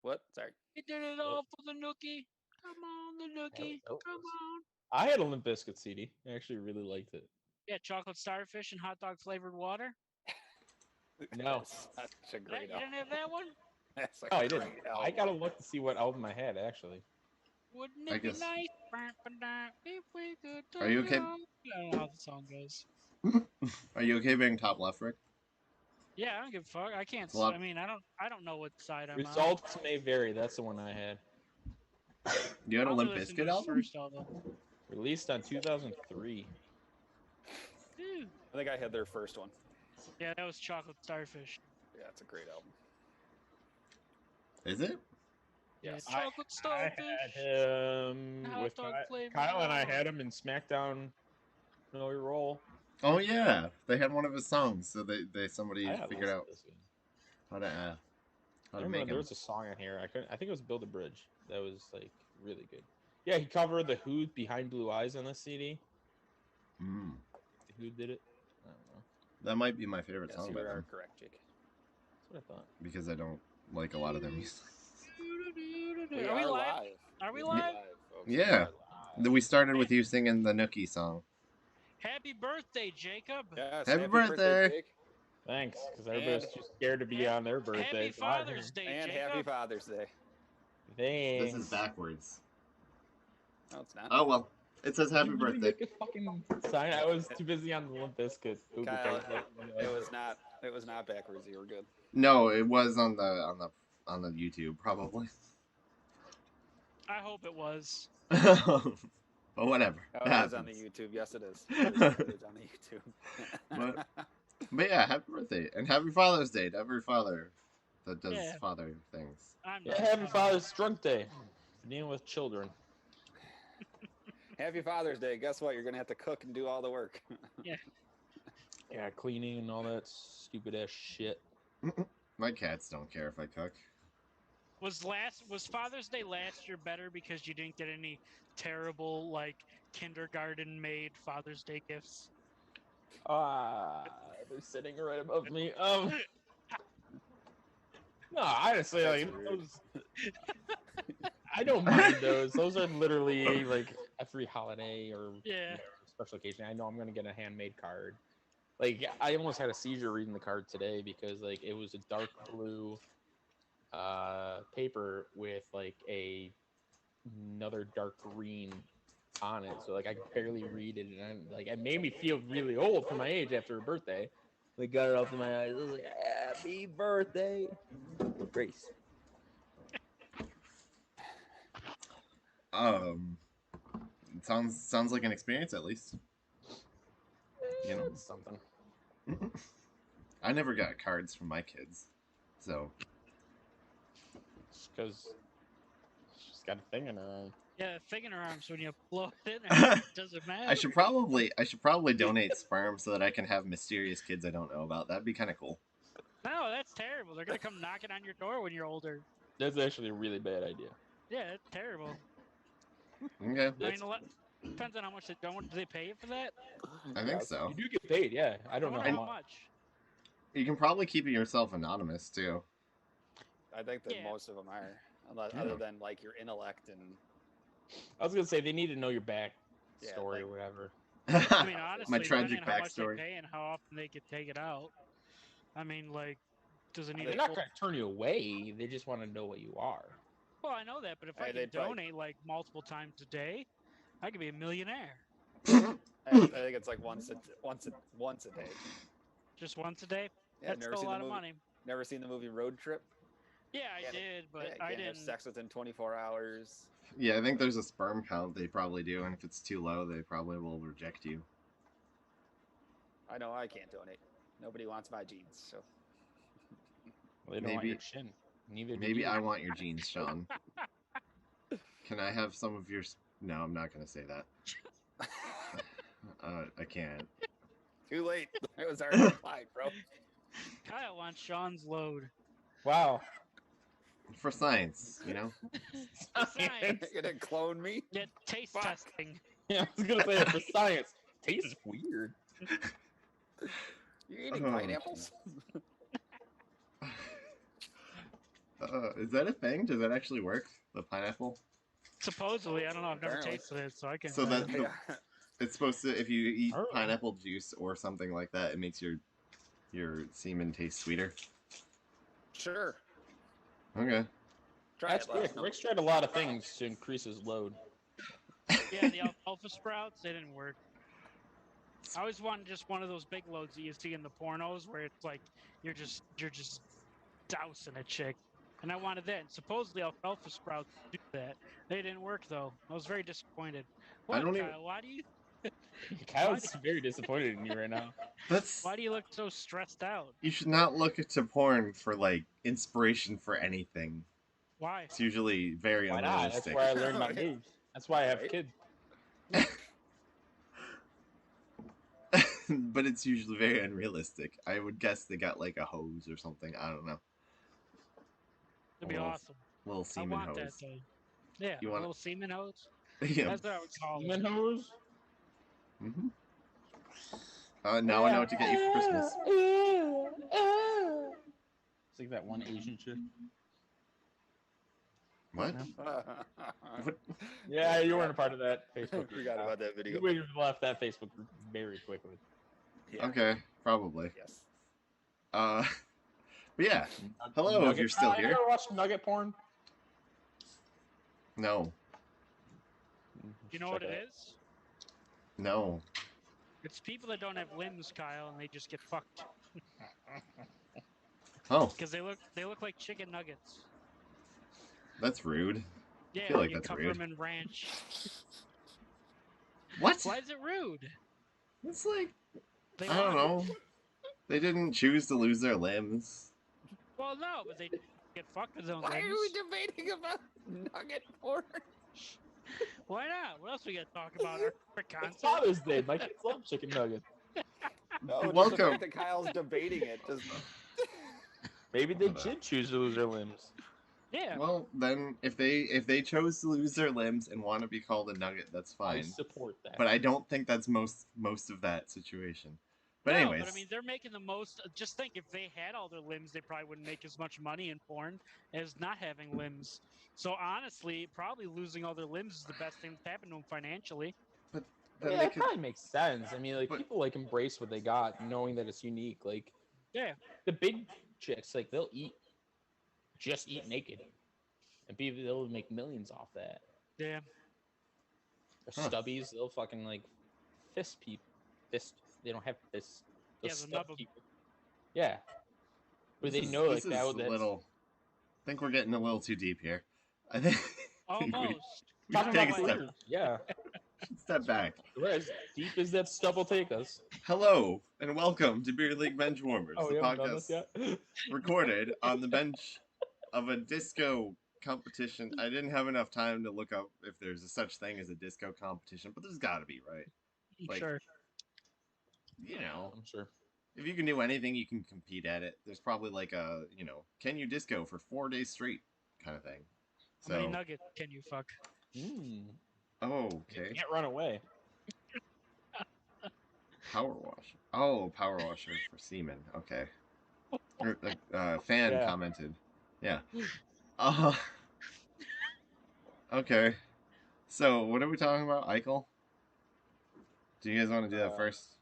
What? Sorry. He did it Oh, all for the nookie. Come on, the nookie. that Come was- on. I had a Limp Bizkit CD. I actually really liked it. Yeah, chocolate starfish and hot dog flavored water. No. That's such a That, great you album. didn't have that one? That's a No, I great didn't. I album. gotta look to see what album I had actually. Wouldn't I it be guess. nice if we could Are turn you it okay? on? I don't know how the song goes. Are you okay being top left, Rick? Yeah, I don't give a fuck. I can't. It's a lot- I mean, I don't know what side I'm on. Results may vary. That's the one I had. You had I a only Limp listened to Bizkit his album? first album. Released on 2003. Ew. I think I had their first one. Yeah, that was chocolate starfish. Yeah, it's a great album. Is it? Yeah, Yes. chocolate I starfish. had him Hot with dog flavored Kyle and I water. had him in SmackDown No Roll. Oh yeah, they had one of his songs, so they somebody I had figured lots out of this one. how to I make remember there him. was a song on here. I think it was Build a Bridge. That was like really good. Yeah, he covered the Who Behind Blue Eyes on the CD. Mm. Who did it? I don't know. That might be my favorite Yes, song you by are them correct, Jake. That's what I thought. because I don't like a lot of their music. We Are we are live? live. Are we We are live? folks. Yeah. We are live. Then we started with you singing the Nookie song. Happy birthday, Jacob. Yes, Happy birthday. Jake. Thanks, because everybody's too scared to be on their birthday. Happy Father's Day, And Jacob. happy Father's Day. Thanks. This is backwards. No, it's not. Oh well, it says happy You really birthday. make a fucking sign. I was too busy on the Limp Bizkit. Kyle, it was not. It was not backwards. You were good. No, it was on the YouTube probably. I hope it was. But whatever. Oh, It it is on the happens. YouTube. Yes, it is. It is on the YouTube. But yeah, happy birthday and happy Father's Day to every father that does Yeah. father things. I'm Yeah, not happy sorry. Father's Drunk Day. Dealing with children. Happy Father's Day. Guess what? You're gonna have to cook and do all the work. Yeah, cleaning and all that stupid ass shit. My cats don't care if I cook. Was Father's Day last year better because you didn't get any terrible like kindergarten made Father's Day gifts? They're sitting right above me. No, honestly, That's like rude. those, I don't mind those. Those are literally like every holiday or Yeah. special occasion. I know I'm gonna get a handmade card. Like I almost had a seizure reading the card today because like it was a dark blue paper with like another dark green on it, so like I could barely read it, and like it made me feel really old for my age after a birthday. Like got it off in my eyes. I was like, "Happy birthday, Grace." It sounds like an experience at least. You know. It's something. I never got cards from my kids, so Because she's got a thing in her eye. Yeah, thing in her arms when you blow it in her, it doesn't matter. I should probably donate sperm so that I can have mysterious kids I don't know about. That'd be kind of cool. No, that's terrible. They're gonna come knocking on your door when you're older. That's actually a really bad idea. Yeah, it's terrible. Okay, I mean, depends on how much they don't. Do they pay you for that? I think so. You do get paid, yeah. I don't know wonder how how much. much. You can probably keep it yourself anonymous too. I think that Yeah. most of them are, other than like your intellect and. I was gonna say they need to know your back Yeah, story like- or whatever. I mean, honestly, My depending tragic on how much they backstory. pay and how often they could take it out. I mean, like, does it need They're a not full- gonna turn you away. They just want to know what you are. Well, I know that, but if I Hey, can they'd probably- donate like multiple times a day, I could be a millionaire. I think it's like once a day. Just once a day. Yeah, That's never still a seen lot the of movie. money. Never seen the movie Road Trip. Yeah, I Yeah, did, but Yeah, you I can't didn't. have sex within 24 hours. Yeah, I think there's a sperm count they probably do, and if it's too low, they probably will reject you. I know I can't donate. Nobody wants my genes, so. Well, they don't want Maybe- your chin. Neither do Maybe you. I want your genes, Sean. Can I have some of your? No, I'm not gonna say that. I can't. Too late. It was already applied, bro. Kyle wants Sean's load. Wow. For science, you know. Science. You're gonna clone me? Yeah, taste Fuck. testing. Yeah, I was gonna say that for science. Tastes weird. You eating Oh. pineapples? Is that a thing? Does that actually work? The pineapple? Supposedly, I don't know. I've never Apparently. tasted it, so I can't. So tell that you. Yeah. it's supposed to, if you eat Oh. pineapple juice or something like that, it makes your semen taste sweeter. Sure. Okay. Try That's it. Let us quick. know. Rick's tried a lot of things to increase his load. Yeah, the alfalfa sprouts, they didn't work. I always wanted just one of those big loads that you see in the pornos where it's like you're just dousing a chick. And I wanted that. And supposedly alfalfa sprouts do that. They didn't work though. I was very disappointed. I What, don't Kyle? even- Why do you Kyle's very disappointed in you right now. That's why do you look so stressed out? you should not look to porn for like inspiration for anything. Why? It's usually very Why not? That's unrealistic. where I learned my moves. That's why I have Right. kids. But it's usually very unrealistic. I would guess they got like a hose or something. I don't know. It'd be Well, awesome. Little I semen want hose. that though. Yeah, You a want- little semen hose. Yeah. That's what I would call it. Human hose? Mm-hmm. Now I know what to get you for Christmas. It's like that one Asian chick. What? What? Yeah, you weren't a part of that Facebook group. Forgot about that video. You would have left that Facebook group very quickly. Yeah. Okay, probably. Yes. But yeah. Hello, if you're still You here. ever watched nugget porn? No. You know what it is? No. It's people that don't have limbs, Kyle, and they just get fucked Oh, because they look like chicken nuggets. that's rude. Yeah, feel like you that's cover rude. them in ranch. What? Why is it rude? It's like, They I don't want- know. They didn't choose to lose their limbs. Well, no, but they get fucked with their own Why are limbs. we debating about nugget porn? Why not? What else we got to talk about? Our quick It's concept. Father's Day. My kids love chicken nuggets. No, just the Welcome. fact that Kyle's debating it. Just Maybe they did choose to lose their limbs. Yeah. Well, then if they chose to lose their limbs and want to be called a nugget, that's I fine. support that. But I don't think that's most of that situation. But no, anyways, but I mean, they're making the most. Just think, if they had all their limbs, they probably wouldn't make as much money in porn as not having limbs. So honestly, probably losing all their limbs is the best thing that's happened to them financially. then yeah, they it could, probably makes sense. I mean, like But- people like embrace what they got, knowing that it's unique. Like Yeah. the big chicks, like they'll just eat naked, and they'll make millions off that. Yeah. Or Huh. stubbies, they'll fucking like fist people. They don't have fists. They'll Yeah, they'll stub nub 'em. people. Yeah. But this they is- know like this that. is a That's little. I think we're getting a little too deep here. I think Almost. we should talking take a about step, careers. Yeah. step back. We're as deep as that stub will take us. Hello and welcome to Beer League Bench Warmers, Oh, the we haven't done this podcast yet. recorded on the bench of a disco competition. I didn't have enough time to look up if there's a such thing as a disco competition, but there's got to be, right? Like, Sure. You know, I'm sure. if you can do anything, you can compete at it. There's probably like a, can you disco for 4 days straight kind of thing. How many So, nuggets can you fuck? okay. Can't run away. Power wash. Oh, power washer for semen. Okay. Fan Yeah. commented. Yeah. Uh, okay. So, what are we talking about? Eichel? Do you guys want to do that first?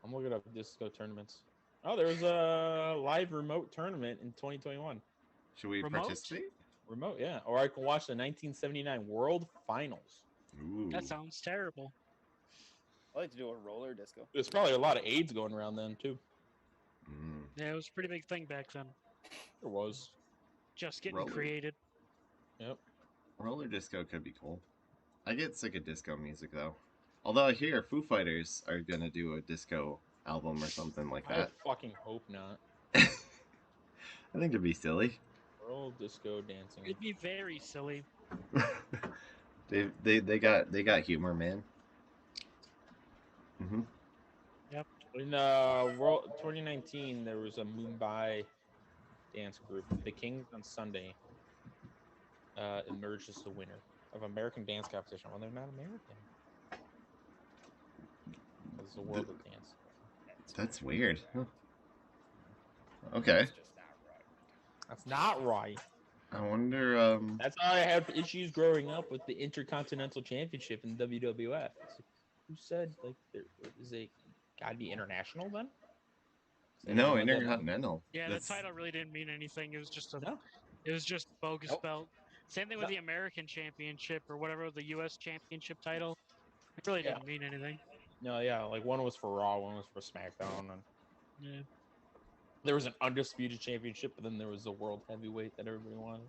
I'm looking up disco tournaments. Oh, there was a live remote tournament in 2021. Should we Remote? participate? Remote, yeah. Or I can watch the 1979 World Finals. Ooh. That sounds terrible. I like to do a roller disco. There's probably a lot of AIDS going around then too. Mm. Yeah, it was a pretty big thing back then. There was. Just getting Roller. created. Yep. Roller disco could be cool. I get sick of disco music though. Although I hear Foo Fighters are gonna do a disco album or something like I that. fucking hope not. I think it'd be silly. World disco dancing. It'd be very silly. they got humor, man. Hmm. In World 2019, there was a Mumbai dance group. The Kings on Sunday emerged as the winner of American dance competition. Well, they're not American. It's the world of dance. That's weird. Huh. Okay. It's just not right. That's not right. I wonder. That's how I had issues growing up with the Intercontinental Championship in WWF. It's like, who said like there is a gotta be international then? Is No, anything like that? Intercontinental. Yeah, That's, the title really didn't mean anything. It was just a, No. it was just bogus Nope. belt. Same thing with the American Championship or whatever the U.S. Championship title. It really Yeah. didn't mean anything. No, yeah, like one was for Raw, one was for SmackDown, and Yeah. there was an undisputed championship, but then there was the world heavyweight that everybody wanted.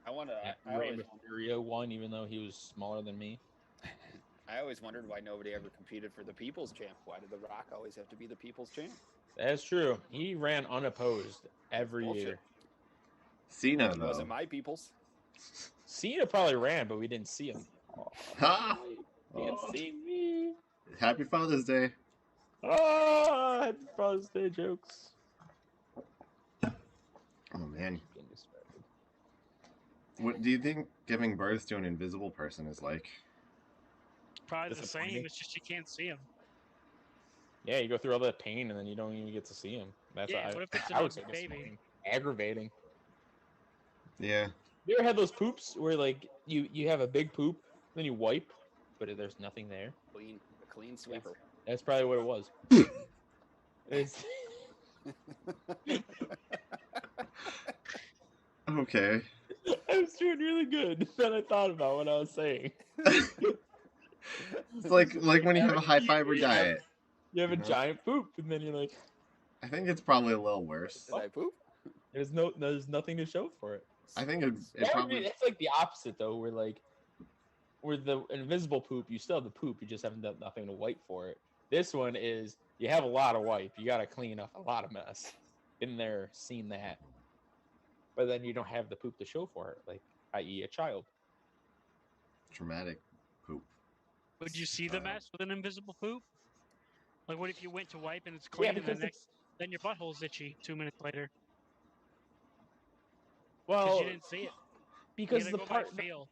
I want to. And Rey Mysterio won, even though he was smaller than me. I always wondered why nobody ever competed for the People's Champ. Why did The Rock always have to be the People's Champ? That's true. He ran unopposed every Bullshit. year. Cena It though. wasn't my People's. Cena probably ran, but we didn't see him. Ha! Can't Oh. see me. Happy Father's Day. Oh, Happy Father's Day jokes. Oh man, Getting distracted. what do you think giving birth to an invisible person is like? Probably the Disappointing. same. It's just you can't see him. Yeah, you go through all that pain and then you don't even get to see him. That's Yeah, what what if it's an I would say ugly baby? disappointing. Aggravating. Yeah. You ever had those poops where like you have a big poop, then you wipe, but there's nothing there? A clean sweeper. That's probably what it was. It's, Okay. I was doing really good. Then I thought about what I was saying. It's like when you have a high fiber diet. You have a Mhm. giant poop, and then you're like, I think it's probably a little worse. Did I poop? there's nothing to show for it. I think it That would probably. be, that's like the opposite though, where the invisible poop, you still have the poop, you just haven't done nothing to wipe for it. This one is you have a lot of wipe, you gotta clean up a lot of mess. Been there, seen that. But then you don't have the poop to show for it, like i.e. a child. Traumatic poop. Would you see the Uh, mess with an invisible poop? Like, what if you went to wipe and it's clean, and because then your butthole's itchy 2 minutes later because well, you didn't see it? You because gotta the go by part, feel.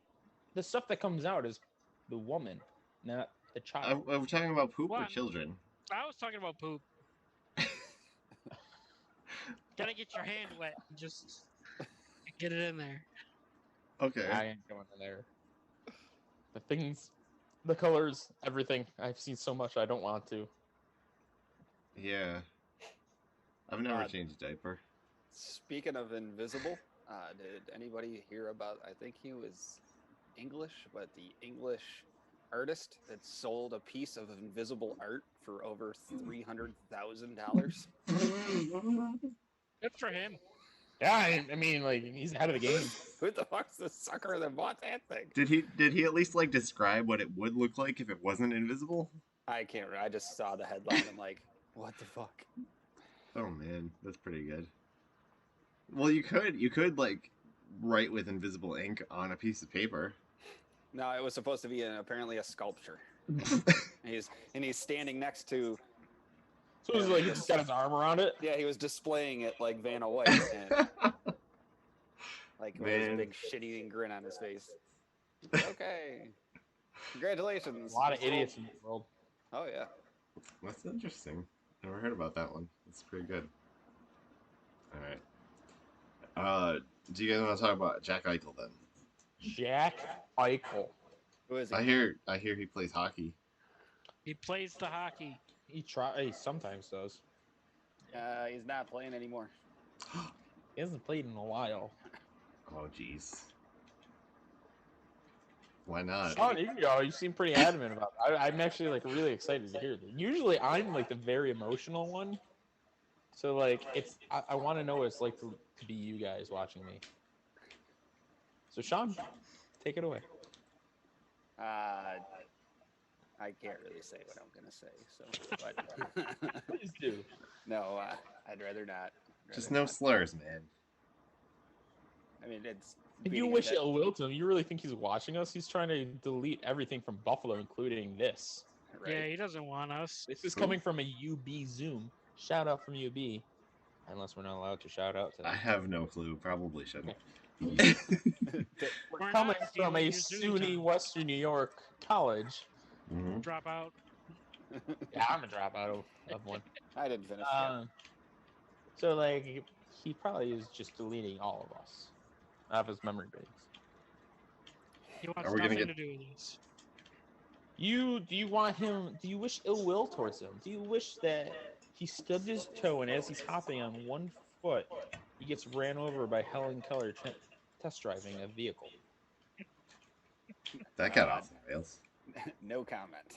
the stuff that comes out is the woman, not the child. Are we talking about poop or What? children? I was talking about poop. Gotta get your hand wet and just get it in there. Okay. I ain't going in there. The things, the colors, everything. I've seen so much I don't want to. Yeah. I've never Uh, changed a diaper. Speaking of invisible, did anybody hear about? I think he was English, but the English artist that sold a piece of invisible art for over $300,000. Good for him. Yeah, I mean, like he's ahead of the game. Who the fuck's the sucker that bought that thing? Did he at least like describe what it would look like if it wasn't invisible? I can't remember. I just saw the headline. I'm like, what the fuck? Oh man, that's pretty good. Well, you could like write with invisible ink on a piece of paper. No, it was supposed to be apparently a sculpture. He's standing next to. So it's like he just got his arm around it. Yeah, he was displaying it like Vanna White, and like with his Man. big shit-eating grin on his face. Okay, congratulations. A lot of You sold- idiots in the world. Oh yeah. That's interesting. Never heard about that one. That's pretty good. All right. Do you guys want to talk about Jack Eichel then? Jack Eichel. Who is he? I hear he plays hockey. He plays the hockey. He sometimes does. He's not playing anymore. He hasn't played in a while. Oh jeez. Why not? Sean, you seem pretty adamant about it. I'm actually like really excited to hear this. Usually I'm like the very emotional one. So like I want to know what it's like to be you guys watching me. So Sean, take it away. I can't really say what I'm gonna say, so. But Please do. no, I'd rather not. Just no slurs, man. I mean, it's. If you beating a wish dead- ill will to him, you really think he's watching us? He's trying to delete everything from Buffalo, including this. right? Yeah, he doesn't want us. This is Who? coming from a UB Zoom. Shout out from UB. Unless we're not allowed to shout out to I them. have no clue. Probably shouldn't. We're Coming not from a stealing your Zoom SUNY time. Western New York college. Mhm. Drop out. Yeah, I'm a dropout of one. I didn't finish. yet. So like he probably is just deleting all of us out of his memory banks. He wants Are we gonna nothing get- to do with this. Do you want him? Do you wish ill will towards him? Do you wish that he stubbed his toe and as he's hopping on one foot, he gets ran over by Helen Keller test driving a vehicle? That got off the rails. No comment.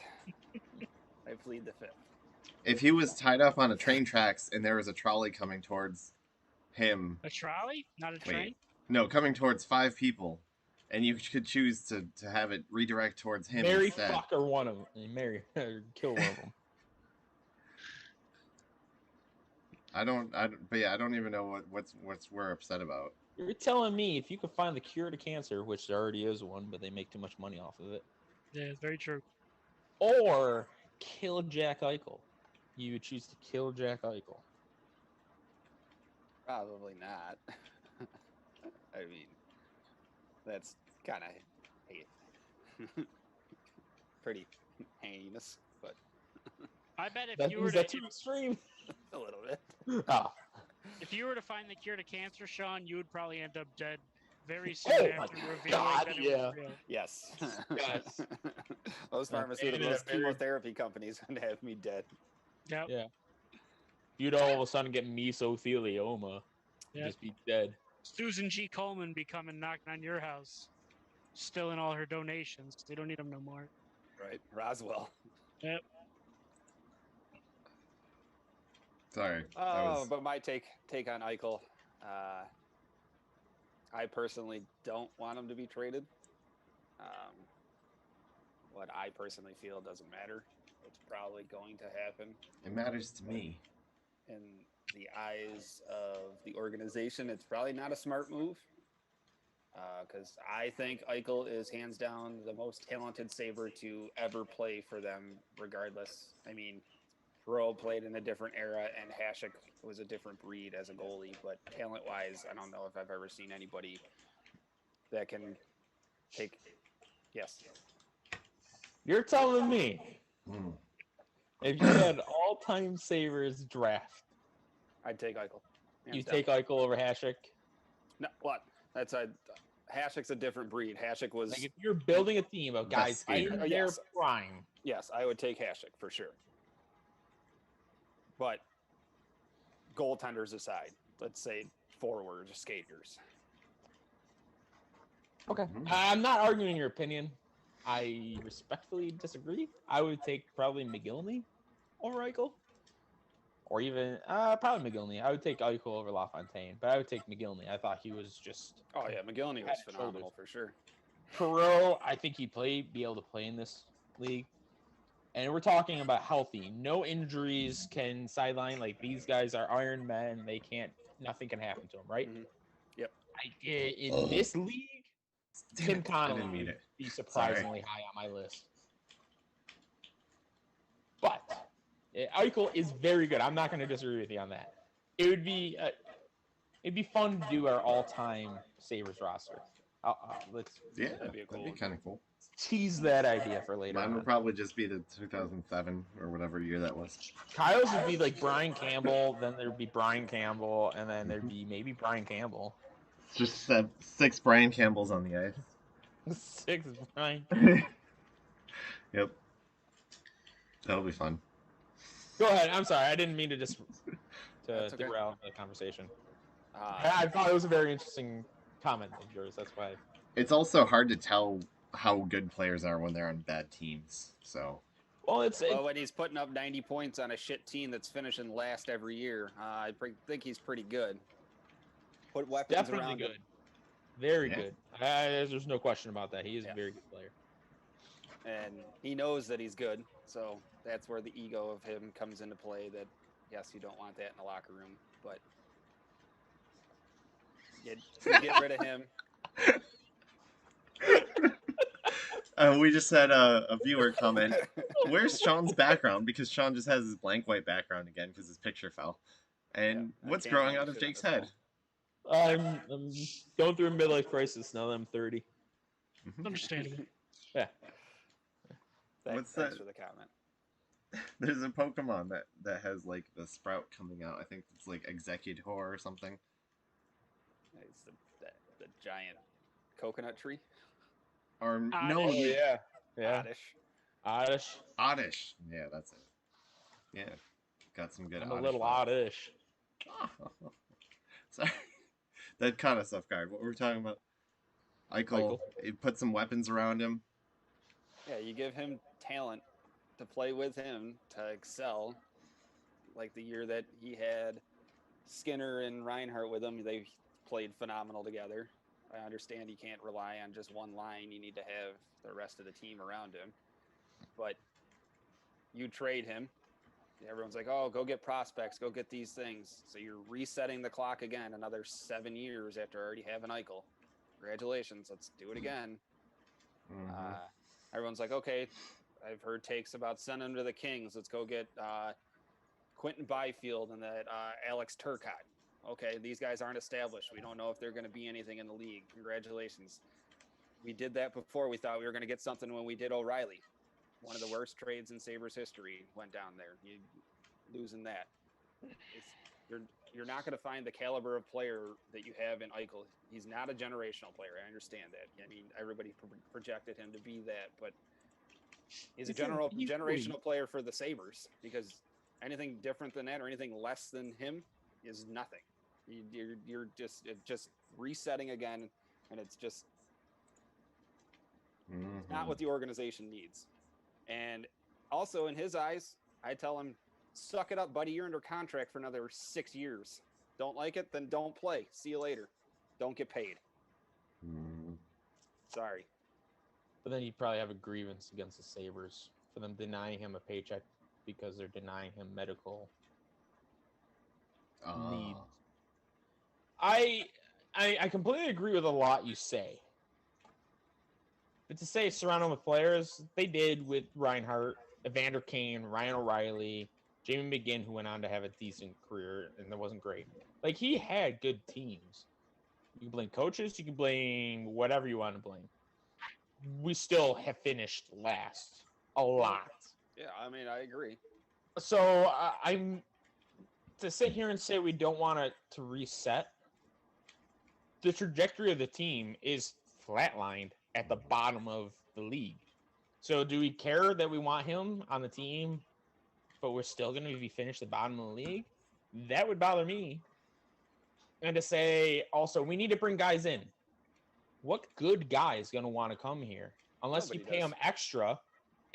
I plead the fifth. If he was tied up on a train tracks and there was a trolley coming towards him, A trolley, not a Wait. train. no, coming towards 5 people, and you could choose to have it redirect towards him Marry, instead. fuck, or one of them. Marry, or kill one of them. But yeah, I don't even know what's we're upset about. You're telling me if you could find the cure to cancer, which there already is one, but they make too much money off of it, Yeah, very true. or kill Jack Eichel, you would choose to kill Jack Eichel. Probably not. I mean, that's kind of pretty heinous, but I bet if That, you were is to that too extreme? a little bit. Ah. if you were to find the cure to cancer, Sean, you would probably end up dead very soon Oh after my revealing God, that it yeah. was real. Yes. Yes. Those Yeah, pharmaceutical, and those a very- chemotherapy companies would have me dead. Yep. Yeah. You'd all of a sudden get mesothelioma. Yep. Just be dead. Susan G. Coleman be coming knocking on your house, stealing all her donations. They don't need them no more. Right. Roswell. Yep. Sorry. Oh, but my take on Eichel, I personally don't want him to be traded. What I personally feel doesn't matter. It's probably going to happen It matters to me. in the eyes of the organization. It's probably not a smart move because I think Eichel is hands down the most talented Sabre to ever play for them, regardless. I mean, Perot played in a different era, and Hasek was a different breed as a goalie. But talent-wise, I don't know if I've ever seen anybody that can take. Yes. You're telling me Hmm. if you had all-time Sabres draft, I'd take Eichel. you hands down. take Eichel over Hasek? No, what? That's a Hasek's a different breed. Hasek was Like if you're building a team of guys skater. in Oh, their yes. prime, yes, I would take Hasek for sure. But goaltenders aside, let's say forward skaters. okay. Mhm. I'm not arguing your opinion. I respectfully disagree. I would take probably McGillney over Eichel. Or even, probably McGillney. I would take Eichel over LaFontaine, but I would take McGillney. I thought he was just... Oh yeah, McGillney was Head and phenomenal shoulders. for sure. Perot, I think he'd be able to play in this league. And we're talking about healthy. No injuries can sideline. Like, these guys are Iron Men. They can't... Nothing can happen to them, right? Mhm. Yep. In this league, Damn Tim it, I Connolly didn't mean would it. be surprisingly high on my list. But Eichel is very good. I'm not going to disagree with you on that. It would be it'd be fun to do our all-time Sabres roster. Let's Yeah, That'd be a cool one. kind of cool. tease that idea for later Mine on. would probably just be the 2007 or whatever year that was. Kyle's would be like Brian Campbell, then there'd be Brian Campbell, and then there'd be maybe Brian Campbell. It's just 6 Brian Campbells on the ice. 6 Brian. Yep. That'll be fun. Go ahead. I'm sorry. I didn't mean to just That's okay. derail the conversation. Uh, I thought it was a very interesting comment of yours. That's why. It's also hard to tell how good players are when they're on bad teams. So Well, it's well, when he's putting up 90 points on a shit team that's finishing last every year, think he's pretty good. Put weapons definitely around him. good. Very Yeah. good. There's no question about that. He is Yeah. a very good player. And he knows that he's good, so that's where the ego of him comes into play. That yes, you don't want that in the locker room, but you get rid of him. we just had a viewer comment. Where's Sean's background? Because Sean just has his blank white background again because his picture fell. And Yeah, I what's can't growing really out of sit on Jake's this head? I'm going through a midlife crisis now that I'm 30. Understandable. Yeah. What's Thanks that? for the comment. There's a Pokemon that has like the sprout coming out. I think it's like Executor or something. It's the giant coconut tree. Or no, Oddish. Oh yeah, yeah. Oddish. Oddish. Oddish. Yeah, that's it. Yeah, got some good. I'm a Oddish little vibes. oddish. Sorry, that kind of stuff, guard. What were we talking about? Eichel. He put some weapons around him. Yeah, you give him talent to play with him to excel. Like the year that he had Skinner and Reinhardt with him, they played phenomenal together. I understand you can't rely on just one line. You need to have the rest of the team around him. But you trade him. Everyone's like, oh, go get prospects, go get these things. So you're resetting the clock again another 7 years after already having Eichel. Congratulations, let's do it again. Everyone's like, okay, I've heard takes about sending him to the Kings. Let's go get Quentin Byfield and that Alex Turcotte. Okay, these guys aren't established. We don't know if they're going to be anything in the league. Congratulations. We did that before. We thought we were going to get something when we did O'Reilly. One of the worst trades in Sabres history went down there. You losing that. You're not going to find the caliber of player that you have in Eichel. He's not a generational player. I understand that. I mean, everybody projected him to be that, but he's a generational player for the Sabres, because anything different than that or anything less than him is nothing. You're just resetting again, and it's just not what the organization needs. And also, in his eyes, I tell him, suck it up, buddy. You're under contract for another 6 years. Don't like it? Then don't play. See you later. Don't get paid. Sorry. But then you'd probably have a grievance against the Sabres for them denying him a paycheck because they're denying him medical needs. I completely agree with a lot you say. But to say surround him with players, they did with Reinhardt, Evander Kane, Ryan O'Reilly, Jamie McGinn, who went on to have a decent career, and that wasn't great. Like, he had good teams. You can blame coaches, you can blame whatever you want to blame. We still have finished last a lot. Yeah, I mean, I agree. So I'm to sit here and say we don't want to reset. The trajectory of the team is flatlined at the bottom of the league. So do we care that we want him on the team, but we're still going to be finished at the bottom of the league? That would bother me. And to say also, we need to bring guys in. What good guy is going to want to come here? Unless you pay him extra,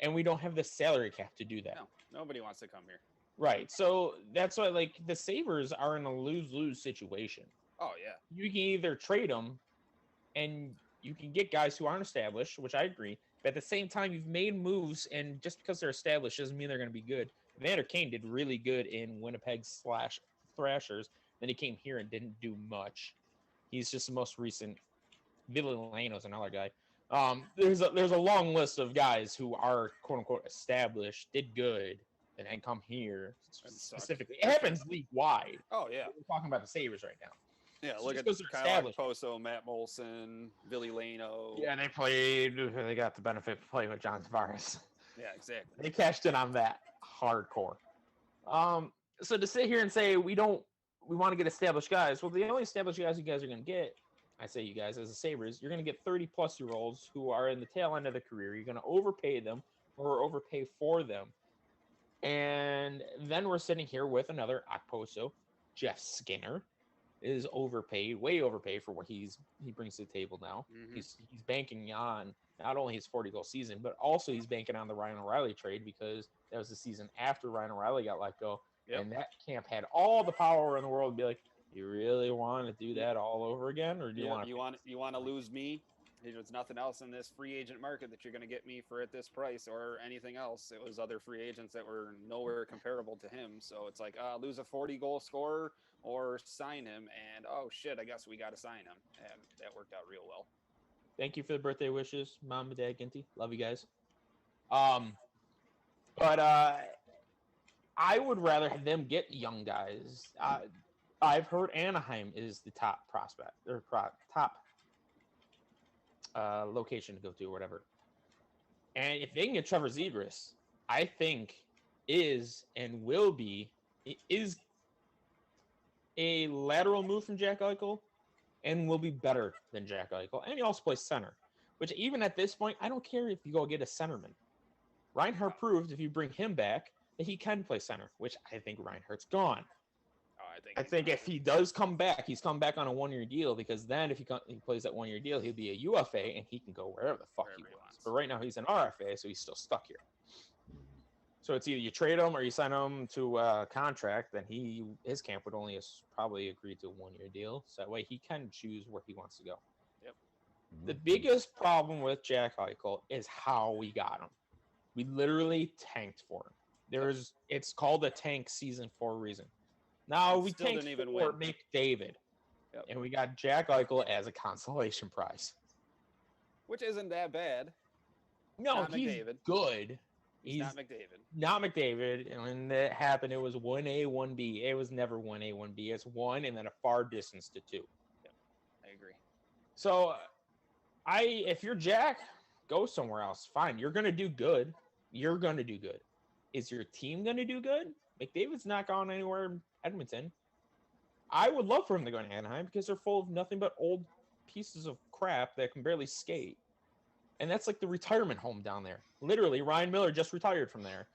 and we don't have the salary cap to do that. No, nobody wants to come here. Right. So that's why, like, the Sabres are in a lose-lose situation. Oh, yeah. You can either trade them, and you can get guys who aren't established, which I agree. But at the same time, you've made moves, and just because they're established doesn't mean they're going to be good. Evander Kane did really good in Winnipeg/Thrashers. Then he came here and didn't do much. He's just the most recent. Billy Lano's another guy. There's a long list of guys who are quote unquote established, did good, and then come here specifically. It happens league wide. Oh yeah, we're talking about the Sabres right now. Yeah, so look at Kyle Poso, Matt Molson, Billy Lano. Yeah, they got the benefit of playing with John Tavares. Yeah, exactly. They cashed in on that hardcore. So to sit here and say we want to get established guys, well, the only established guys you guys are going to get, I say you guys as the Sabres, you're going to get 30-plus-year-olds who are in the tail end of their career. You're going to overpay them or overpay for them. And then we're sitting here with another Okposo. Jeff Skinner is overpaid, way overpaid for what he brings to the table now. Mm-hmm. He's banking on not only his 40-goal season, but also he's banking on the Ryan O'Reilly trade, because that was the season after Ryan O'Reilly got let go. Yep. And that camp had all the power in the world to be like, you really want to do that all over again, or do you want to lose me? There's nothing else in this free agent market that you're going to get me for at this price or anything else. It was other free agents that were nowhere comparable to him. So it's like, lose a 40-goal scorer or sign him. And, oh, shit, I guess we got to sign him. And that worked out real well. Thank you for the birthday wishes, Mom and Dad Ginty. Love you guys. But I would rather have them get young guys. I've heard Anaheim is the top prospect or top location to go to or whatever. And if they can get Trevor Zegras, I think is and will be is a lateral move from Jack Eichel and will be better than Jack Eichel. And he also plays center, which even at this point, I don't care if you go get a centerman. Reinhardt proved if you bring him back that he can play center, which I think Reinhardt's gone. Oh, I think if he does come back, he's come back on a 1-year deal, because then if he plays that 1-year deal, he'll be a UFA and he can go wherever the fuck he wants. But right now he's an RFA, so he's still stuck here. So it's either you trade him or you sign him to a contract. Then his camp would only probably agree to a 1-year deal, so that way he can choose where he wants to go. Yep. The biggest problem with Jack Eichel is how we got him. We literally tanked for him. It's called a tank season for a reason. Now we tanked for McDavid, and we got Jack Eichel as a consolation prize, which isn't that bad. No, not he's McDavid. Good. He's not McDavid. Not McDavid. And when that happened, it was 1A, 1B. It was never 1A, 1B. It's 1 and then a far distance to 2. Yep, I agree. So, if you're Jack, go somewhere else. Fine, you're gonna do good. You're gonna do good. Is your team gonna do good? McDavid's not gone anywhere in Edmonton. I would love for him to go to Anaheim because they're full of nothing but old pieces of crap that can barely skate. And that's like the retirement home down there. Literally, Ryan Miller just retired from there.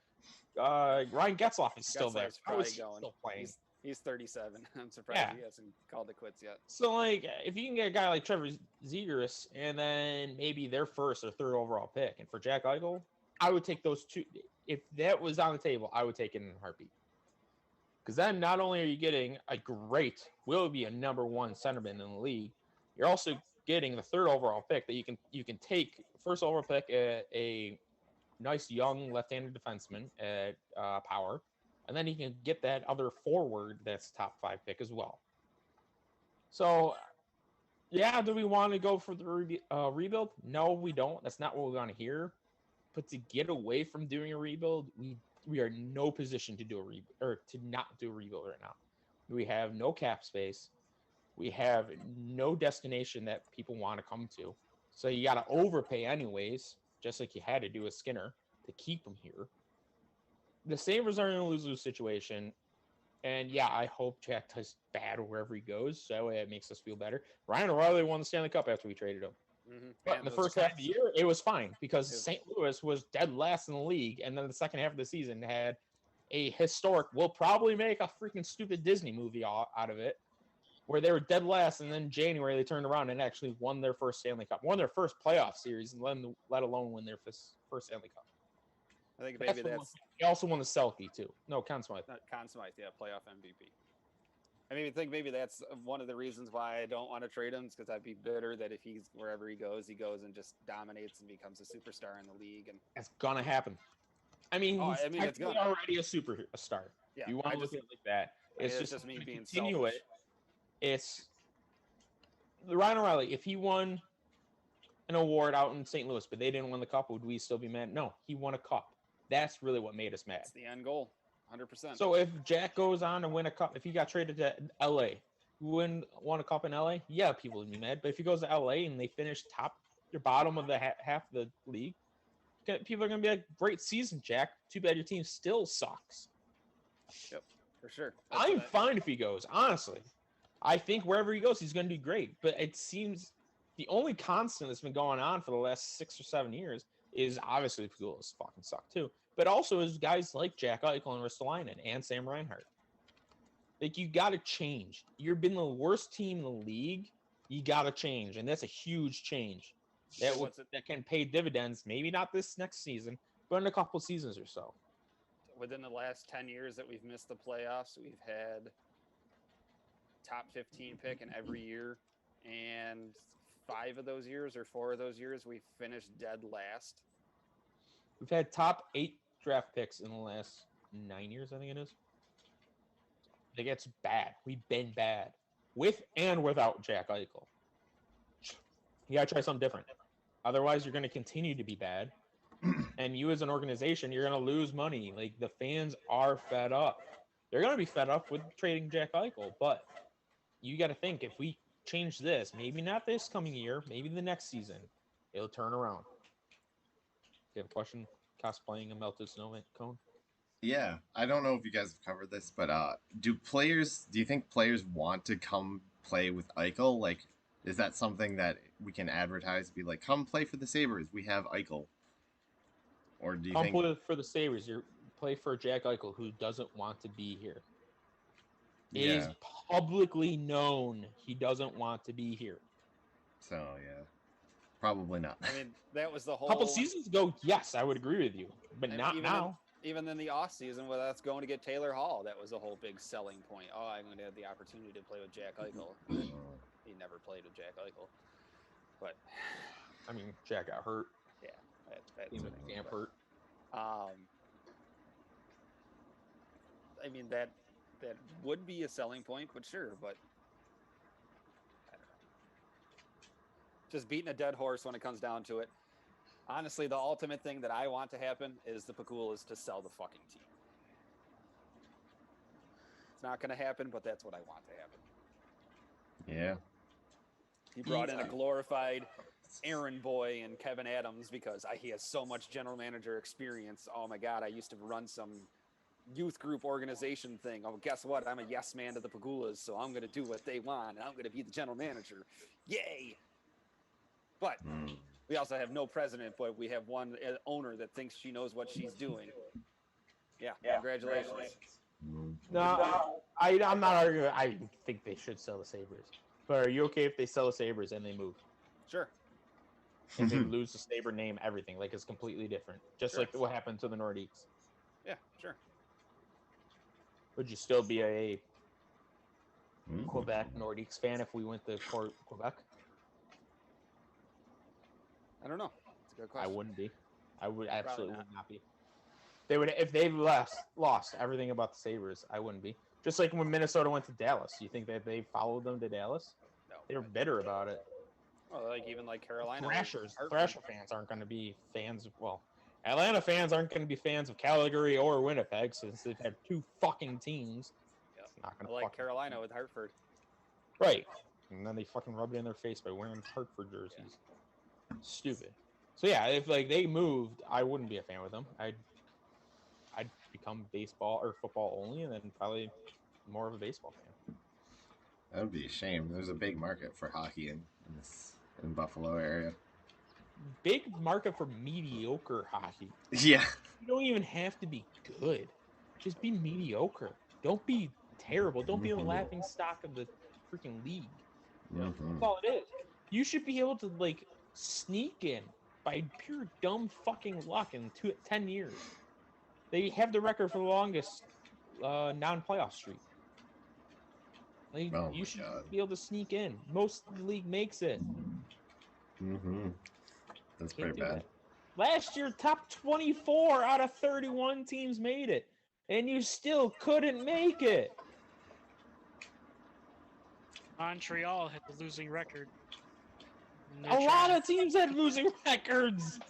Ryan Getzlaf is still there. Still playing. He's 37. I'm surprised he hasn't called it quits yet. So, like, if you can get a guy like Trevor Zegras and then maybe their first or third overall pick, and for Jack Eichel, I would take those two. If that was on the table, I would take it in a heartbeat. Because then not only are you getting will be a number 1 centerman in the league, you're also getting the third overall pick that you can take first overall pick at a nice young left-handed defenseman at power, and then you can get that other forward that's top 5 pick as well. So, yeah, do we want to go for the rebuild? No, we don't. That's not what we want to hear. But to get away from doing a rebuild, we are in no position to do a rebuild or to not do a rebuild right now. We have no cap space. We have no destination that people want to come to. So you got to overpay anyways, just like you had to do with Skinner to keep him here. The Sabres are in a lose-lose situation. And yeah, I hope Jack does bad wherever he goes. So that way it makes us feel better. Ryan O'Reilly won the Stanley Cup after we traded him. Mm-hmm. But in the first half of the year, it was fine because St. Louis was dead last in the league. And then the second half of the season had a historic, we'll probably make a freaking stupid Disney movie out of it, where they were dead last, and then January they turned around and actually won their first Stanley Cup, won their first playoff series, and let alone win their first Stanley Cup. I think maybe that's. He also won the Selkie too. No, Conn Smythe. Not Conn Smythe, yeah, playoff MVP. I think maybe that's one of the reasons why I don't want to trade him, because I'd be bitter that if he's wherever he goes and just dominates and becomes a superstar in the league. And that's gonna happen. I mean, he's already a superstar. Yeah, you want to look at it like that. It's just me being continue selfish. It's Ryan O'Reilly. If he won an award out in St. Louis, but they didn't win the cup, would we still be mad? No, he won a cup. That's really what made us mad. That's the end goal, 100%. So if Jack goes on to win a cup, if he got traded to LA, won a cup in LA, yeah, people would be mad. But if he goes to LA and they finish top or bottom of the half of the league, people are going to be like, great season, Jack. Too bad your team still sucks. Yep, for sure. I'm fine if he goes, honestly. I think wherever he goes, he's going to do great. But it seems the only constant that's been going on for the last 6 or 7 years is obviously Pujols fucking suck too. But also is guys like Jack Eichel and Ristolainen and Sam Reinhart. Like, you got to change. You've been the worst team in the league. You got to change. And that's a huge change. That can pay dividends, maybe not this next season, but in a couple seasons or so. Within the last 10 years that we've missed the playoffs, we've had top 15 pick in every year, and 5 of those years or 4 of those years we finished dead last. We've had top 8 draft picks in the last 9 years, I think it is. It gets bad. We've been bad with and without Jack Eichel. You gotta try something different. Otherwise, you're gonna continue to be bad, and you as an organization, you're gonna lose money. Like, the fans are fed up. They're gonna be fed up with trading Jack Eichel, but you got to think, if we change this, maybe not this coming year, maybe the next season, it'll turn around. Do you have a question? Cosplaying a melted snow cone? Yeah, I don't know if you guys have covered this, but do you think players want to come play with Eichel? Like, is that something that we can advertise? Be like, come play for the Sabres. We have Eichel. Or do you Come think? play for the Sabres. You play for Jack Eichel, who doesn't want to be here. It is Yeah. publicly known he doesn't want to be here. So yeah, probably not. I mean, that was the A whole. couple seasons ago, yes, I would agree with you, but and not even now. Even in the off season, where that's going to get Taylor Hall, that was a whole big selling point. Oh, I'm going to have the opportunity to play with Jack Eichel. And then he never played with Jack Eichel. But I mean, Jack got hurt. yeah, that's He the went thing. camp But, hurt. I mean that would be a selling point, but sure, but I don't know. Just beating a dead horse when it comes down to it. Honestly, the ultimate thing that I want to happen is the Pagulas to sell the fucking team. It's not going to happen, but that's what I want to happen. Yeah. He brought in a glorified Aaron Boy and Kevin Adams because he has so much general manager experience. Oh my God, I used to run some youth group organization thing. Oh, guess what? I'm a yes man to the Pagulas, so I'm going to do what they want, and I'm going to be the general manager. Yay! But we also have no president, but we have one owner that thinks she knows what she's doing. Yeah, congratulations. No, I'm not arguing. I think they should sell the Sabres. But are you okay if they sell the Sabres and they move? Sure. And they lose the Sabre name, everything. Like, it's completely different. Just Sure. like what happened to the Nordiques. Yeah, sure. Would you still be a Quebec Nordiques fan if we went to Quebec? I don't know. It's a good question. I wouldn't be. I would Probably absolutely not. would not be. They would if they lost everything about the Sabres. I wouldn't be. Just like when Minnesota went to Dallas. You think that they followed them to Dallas? No. They were bitter about it. Well, like even like Carolina. Thrasher Hartford. fans aren't going to be fans of, well, Atlanta fans aren't going to be fans of Calgary or Winnipeg since they've had two fucking teams. Yep. It's not I going to like Carolina with Hartford. Right. And then they fucking rub it in their face by wearing Hartford jerseys. Yeah. Stupid. So yeah, if like they moved, I wouldn't be a fan with them. I'd become baseball or football only, and then probably more of a baseball fan. That would be a shame. There's a big market for hockey in Buffalo area. Big market for mediocre hockey. Yeah. You don't even have to be good. Just be mediocre. Don't be terrible. Don't be the laughing stock of the freaking league. That's all it is. You should be able to like sneak in by pure dumb fucking luck in 10 years. They have the record for the longest non-playoff streak. Like, you should be able to sneak in. Most of the league makes it. That's pretty bad. Last year, top 24 out of 31 teams made it, and you still couldn't make it. Montreal had the losing record. A lot of teams had losing records.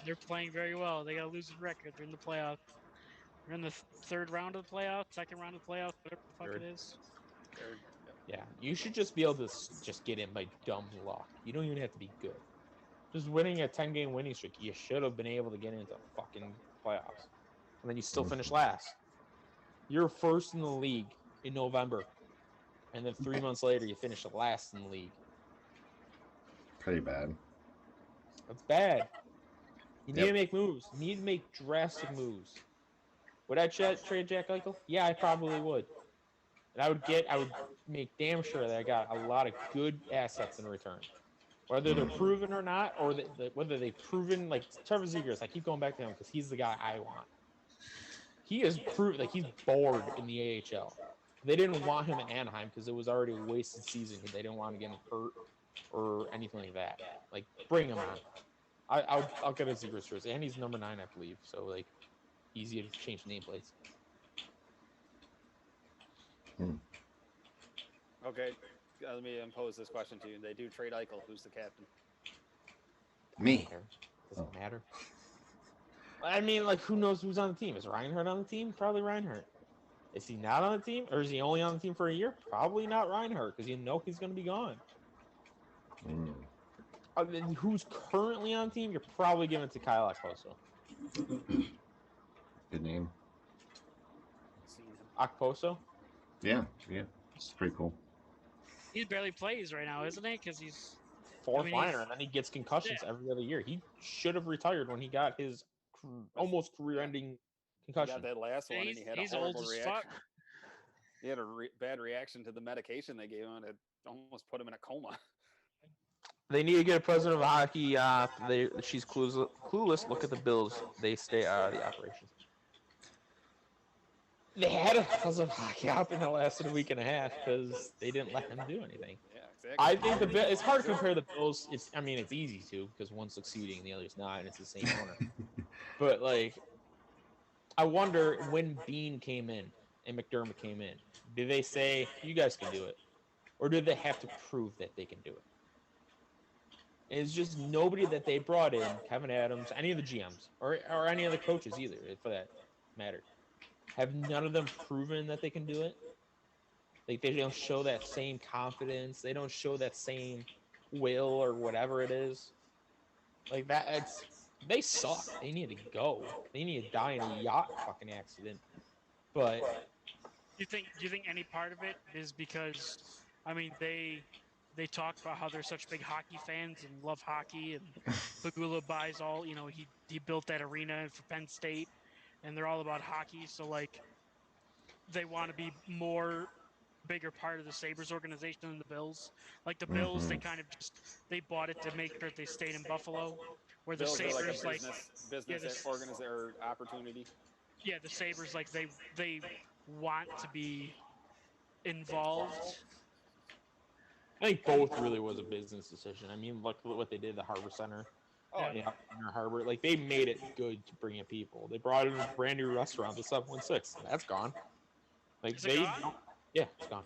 They're playing very well. They got a losing record. They're in the playoffs. They're in the third round of the playoffs, second round of the playoffs, whatever the fuck it is. Third. Yeah, you should just be able to just get in by dumb luck. You don't even have to be good. Just winning a 10-game winning streak, you should have been able to get into fucking playoffs. And then you still finish last. You're first in the league in November. And then 3 months later, you finish last in the league. Pretty bad. That's bad. You need to make moves. You need to make drastic moves. Would I trade Jack Eichel? Yeah, I probably would. And I would make damn sure that I got a lot of good assets in return. Whether they're proven or not, or whether they've proven, like Trevor Zegras, I keep going back to him because he's the guy I want. He has proved, like, he's bored in the AHL. They didn't want him in Anaheim because it was already a wasted season because they didn't want to get him hurt or anything like that. Like, bring him on. I'll get a Zegras jersey, and he's number 9, I believe. So, like, easy to change nameplates. Okay, let me impose this question to you. They do trade Eichel. Who's the captain? Me. Doesn't matter. I mean, like, who knows who's on the team? Is Reinhardt on the team? Probably Reinhardt. Is he not on the team? Or is he only on the team for a year? Probably not Reinhardt, because you know he's going to be gone. Who's currently on the team? You're probably giving it to Kyle Okposo. Good name. Okposo. Yeah, it's pretty cool. He barely plays right now, isn't he? Because he's Fourth I mean, liner, and then he gets concussions every other year. He should have retired when he got his almost career-ending He concussion. got that last one, and he had a he's old horrible as reaction. fuck. He had a bad reaction to the medication they gave him, and it almost put him in a coma. They need to get a president of hockey. She's clueless. Look at the Bills. They stay out of the operations. They had a president of hockey op, and it lasted a week and a half because they didn't let him do anything. Yeah, exactly. I think it's hard to compare the Bills. It's easy to because one's succeeding and the other's not, and it's the same owner. But like, I wonder when Bean came in and McDermott came in, did they say you guys can do it, or did they have to prove that they can do it? It's just nobody that they brought in, Kevin Adams, any of the GMs, or any of the coaches either, for that matter, have none of them proven that they can do it. Like, they don't show that same confidence. They don't show that same will or whatever it is. Like, they suck. They need to go. They need to die in a yacht fucking accident. But Do you think any part of it is because, I mean, they talk about how they're such big hockey fans and love hockey, and Pagula buys all, he built that arena for Penn State, and they're all about hockey. So like, they want to be bigger part of the Sabres organization than the Bills. Like the Bills, they kind of they bought it to make sure they stayed in Buffalo, where the Bills are Sabres like a business organizer opportunity. Yeah, the Sabres they want to be involved. I think both really was a business decision. I mean, look at what they did at the Harbor Center. Oh, Yeah, Inner Harbor. Like, they made it good to bring in people. They brought in a brand new restaurant, the 716. That's gone. Like, Is it gone? Yeah, it's gone.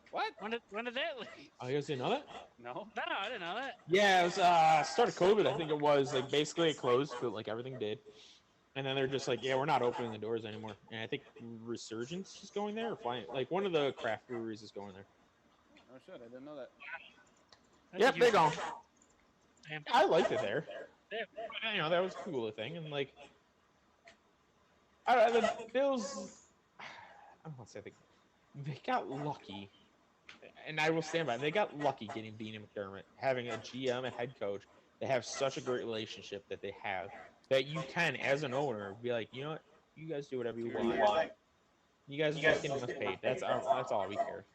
What? When did that leave? Oh, you guys didn't know that? No. No, I didn't know that. Yeah, it was start of COVID. I think it was like basically it closed, but like everything did. And then they're just like, yeah, we're not opening the doors anymore. And I think Resurgence is going there, or Flying. Like, one of the craft breweries is going there. Oh shit! I didn't know that. Yep, they're gone. Damn. I liked it there. Yeah. That was a cool thing, and like, the Bills. I don't want to say they got lucky, and I will stand by it. They got lucky getting Bean and McDermott, having a GM and head coach. They have such a great relationship that they have that you can, as an owner, be like, you know what, you guys do whatever you want. You guys are just getting us paid. That's all we care.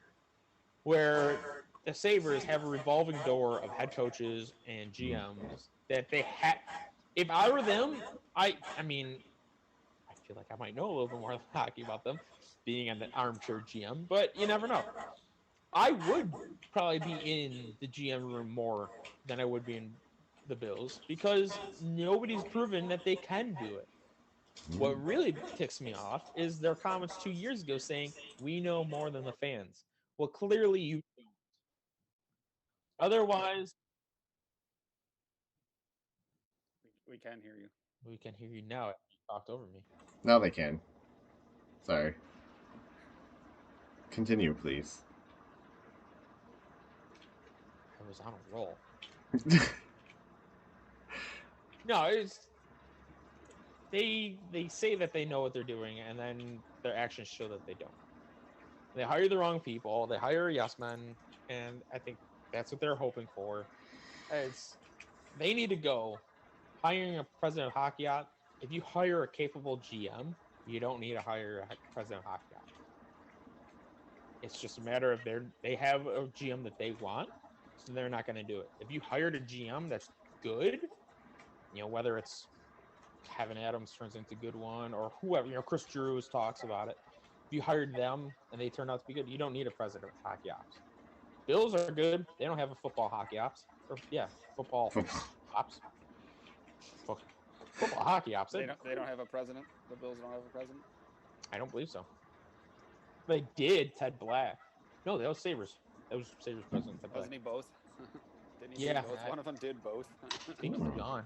Where the Sabres have a revolving door of head coaches and GMs that they have. If I were them, I mean, I feel like I might know a little bit more hockey about them, being an armchair GM, but you never know. I would probably be in the GM room more than I would be in the Bills because nobody's proven that they can do it. What really ticks me off is their comments 2 years ago saying, we know more than the fans. Well, clearly you don't. Otherwise, We can hear you. we can hear you now. You talked over me. Now they can. Sorry. Continue, please. I was on a roll. No, it's they say that they know what they're doing, and then their actions show that they don't. They hire the wrong people. They hire a yes man, and I think that's what they're hoping for. They need to go. Hiring a president of hockey op. If you hire a capable GM, you don't need to hire a president of hockey op. It's just a matter of they have a GM that they want, so they're not going to do it. If you hired a GM that's good, whether it's Kevin Adams turns into a good one or whoever, Chris Drew talks about it. If you hired them and they turn out to be good, you don't need a president of hockey ops. Bills are good. They don't have a football hockey ops. Football ops. Football hockey ops. They don't have a president. The Bills don't have a president. I don't believe so. They did. Ted Black. No, that was Sabres. That was Sabres president. Ted Black. Wasn't he both? Didn't he do both? One of them did both. I think he's gone.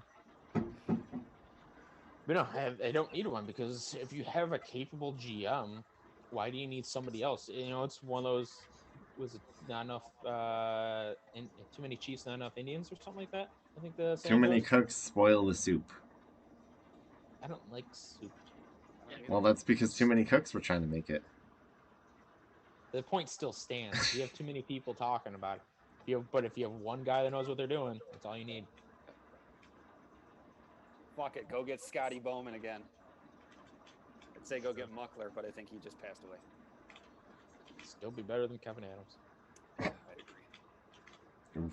But no, they don't need one because if you have a capable GM, why do you need somebody else? It's one of those. Was it not enough? Too many Chiefs, not enough Indians, or something like that. I think the too many cooks spoil the soup. I don't like soup. I Well, that's because too many cooks were trying to make it. The point still stands. You have too many people talking about it. But if you have one guy that knows what they're doing, that's all you need. Fuck it, go get Scotty Bowman again. I'd say go get Muckler, but I think he just passed away. Still be better than Kevin Adams. I agree.